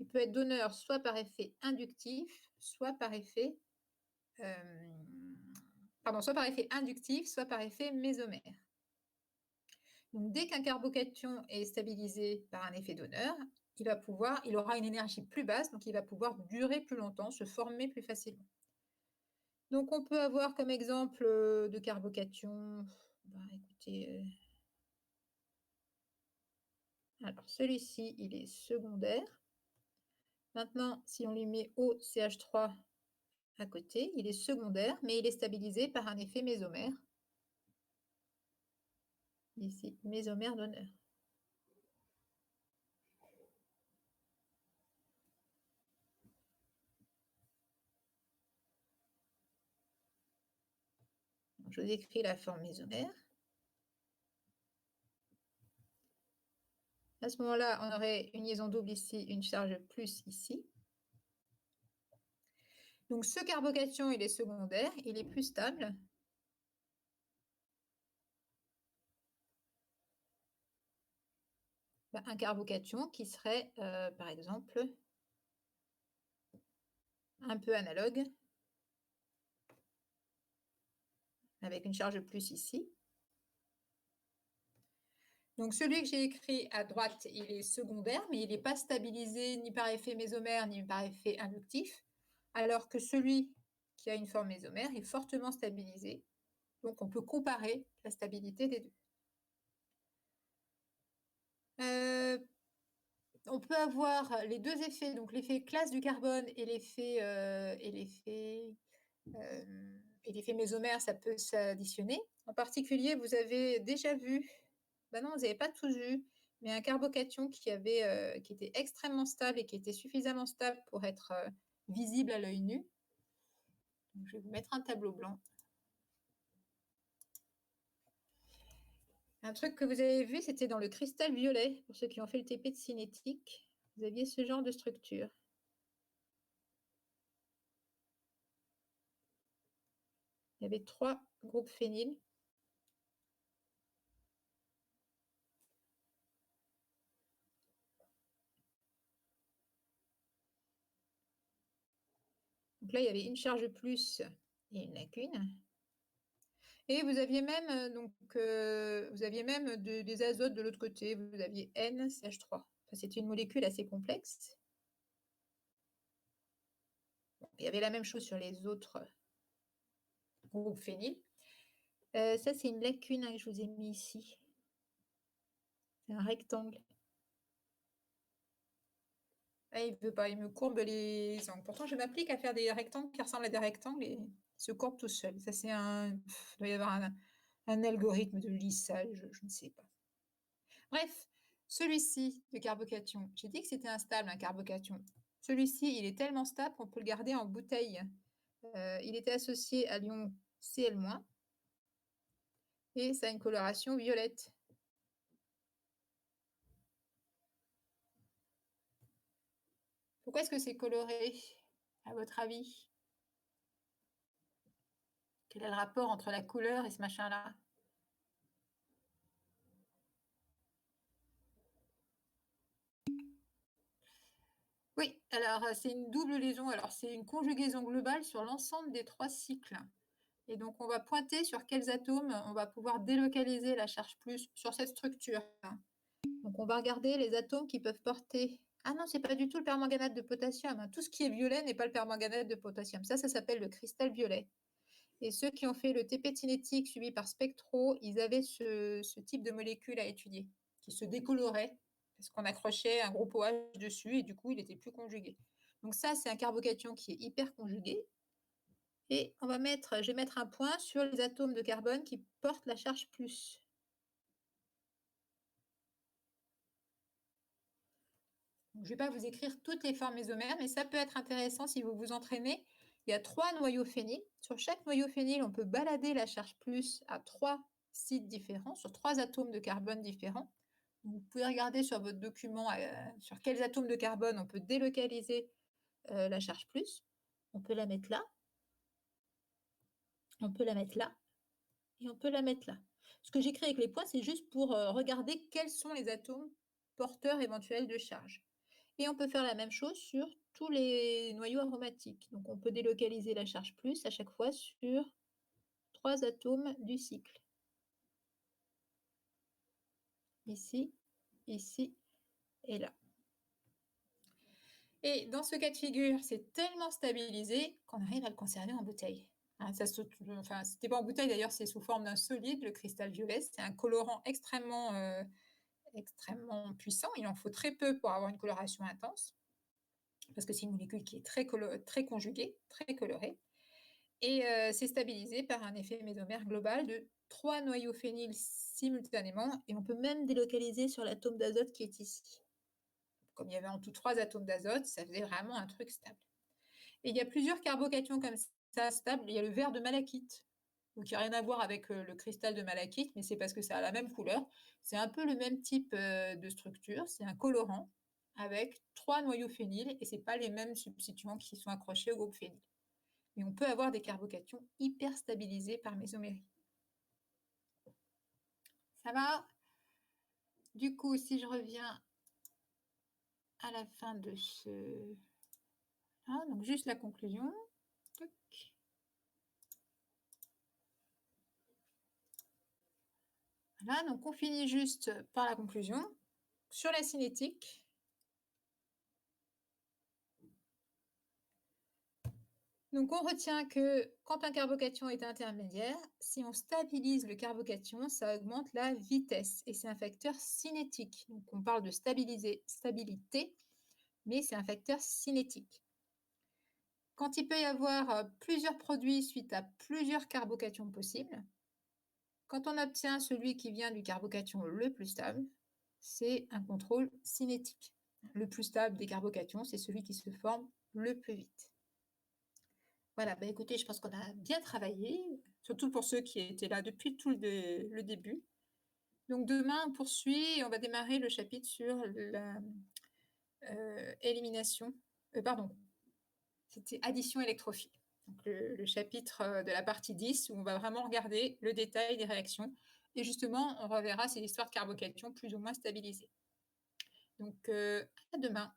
il peut être donneur soit par effet inductif, soit par effet, soit par effet inductif, soit par effet mésomère. Donc, dès qu'un carbocation est stabilisé par un effet donneur, il aura une énergie plus basse, donc il va pouvoir durer plus longtemps, se former plus facilement. Donc, on peut avoir comme exemple de carbocation, écoutez, alors celui-ci, il est secondaire. Maintenant, si on lui met OCH3 à côté, il est secondaire, mais il est stabilisé par un effet mésomère. Ici, mésomère donneur. Je vous écris la forme mésomère. À ce moment-là, on aurait une liaison double ici, une charge plus ici. Donc ce carbocation, il est secondaire, il est plus stable. Un carbocation qui serait, par exemple, un peu analogue, avec une charge plus ici. Donc celui que j'ai écrit à droite, il est secondaire, mais il n'est pas stabilisé ni par effet mésomère, ni par effet inductif, alors que celui qui a une forme mésomère est fortement stabilisé. Donc on peut comparer la stabilité des deux. On peut avoir les deux effets, donc l'effet classe du carbone et l'effet Et l'effet mésomère, ça peut s'additionner. En particulier, vous avez déjà vu, ben non, vous n'avez pas tous vu, mais un carbocation qui était extrêmement stable et qui était suffisamment stable pour être visible à l'œil nu. Donc, je vais vous mettre un tableau blanc. Un truc que vous avez vu, c'était dans le cristal violet, pour ceux qui ont fait le TP de cinétique. Vous aviez ce genre de structure. Il y avait 3 groupes phényl. Donc là, il y avait une charge plus et une lacune. Et vous aviez même, des azotes de l'autre côté. Vous aviez NCH3. Enfin, c'était une molécule assez complexe. Bon, il y avait la même chose sur les autres groupes phényl. Ça, c'est une lacune que je vous ai mis ici. C'est un rectangle. Ah, il veut pas, il me courbe les angles. Pourtant, je m'applique à faire des rectangles qui ressemblent à des rectangles et ils se courbent tout seuls. Ça, c'est il doit y avoir un algorithme de lissage, je ne sais pas. Bref, celui-ci de carbocation, j'ai dit que c'était instable, un carbocation. Celui-ci, il est tellement stable qu'on peut le garder en bouteille. Il était associé à l'ion Cl-, et ça a une coloration violette. Pourquoi est-ce que c'est coloré, à votre avis? Quel est le rapport entre la couleur et ce machin-là? Oui, alors c'est une double liaison. Alors c'est une conjugaison globale sur l'ensemble des 3 cycles. Et donc on va pointer sur quels atomes on va pouvoir délocaliser la charge plus sur cette structure. Donc on va regarder les atomes qui peuvent porter. Ah non, c'est pas du tout le permanganate de potassium. Tout ce qui est violet n'est pas le permanganate de potassium. Ça s'appelle le cristal violet. Et ceux qui ont fait le TP cinétique suivi par spectro, ils avaient ce type de molécule à étudier, qui se décolorait parce qu'on accrochait un groupe OH dessus et du coup, il était plus conjugué. Donc ça, c'est un carbocation qui est hyper conjugué. Et je vais mettre un point sur les atomes de carbone qui portent la charge plus. Donc, je ne vais pas vous écrire toutes les formes mésomères, mais ça peut être intéressant si vous vous entraînez. Il y a 3 noyaux phényl. Sur chaque noyau phényl, on peut balader la charge plus à 3 sites différents, sur 3 atomes de carbone différents. Vous pouvez regarder sur votre document sur quels atomes de carbone on peut délocaliser la charge plus. On peut la mettre là, on peut la mettre là, et on peut la mettre là. Ce que j'écris avec les points, c'est juste pour regarder quels sont les atomes porteurs éventuels de charge. Et on peut faire la même chose sur tous les noyaux aromatiques. Donc on peut délocaliser la charge plus à chaque fois sur 3 atomes du cycle. Ici, ici et là. Et dans ce cas de figure, c'est tellement stabilisé qu'on arrive à le conserver en bouteille. C'était pas en bouteille d'ailleurs, c'est sous forme d'un solide, le cristal violet. C'est un colorant extrêmement puissant. Il en faut très peu pour avoir une coloration intense, parce que c'est une molécule qui est très conjuguée, très colorée. Et c'est stabilisé par un effet mésomère global de 3 noyaux phényl simultanément, et on peut même délocaliser sur l'atome d'azote qui est ici. Comme il y avait en tout 3 atomes d'azote, ça faisait vraiment un truc stable. Et il y a plusieurs carbocations comme ça stables. Il y a le verre de malachite, donc il n'y a rien à voir avec le cristal de malachite, mais c'est parce que ça a la même couleur. C'est un peu le même type de structure, c'est un colorant avec 3 noyaux phényl, et ce n'est pas les mêmes substituants qui sont accrochés au groupe phényl. Mais on peut avoir des carbocations hyper stabilisées par mésomérie. Ça va? Du coup, si je reviens à la fin de ce... Ah, donc juste la conclusion. Voilà, donc on finit juste par la conclusion. Sur la cinétique, donc on retient que quand un carbocation est intermédiaire, si on stabilise le carbocation, ça augmente la vitesse et c'est un facteur cinétique. Donc on parle de stabilité, mais c'est un facteur cinétique. Quand il peut y avoir, plusieurs produits suite à plusieurs carbocations possibles, quand on obtient celui qui vient du carbocation le plus stable, c'est un contrôle cinétique. Le plus stable des carbocations, c'est celui qui se forme le plus vite. Voilà, bah, écoutez, je pense qu'on a bien travaillé, surtout pour ceux qui étaient là depuis tout le début. Donc demain, on poursuit et on va démarrer le chapitre sur la, élimination, pardon, c'était addition électrophile. Donc le chapitre, de la partie 10 où on va vraiment regarder le détail des réactions et justement, on reverra ces histoires de carbocation plus ou moins stabilisées. Donc, à demain.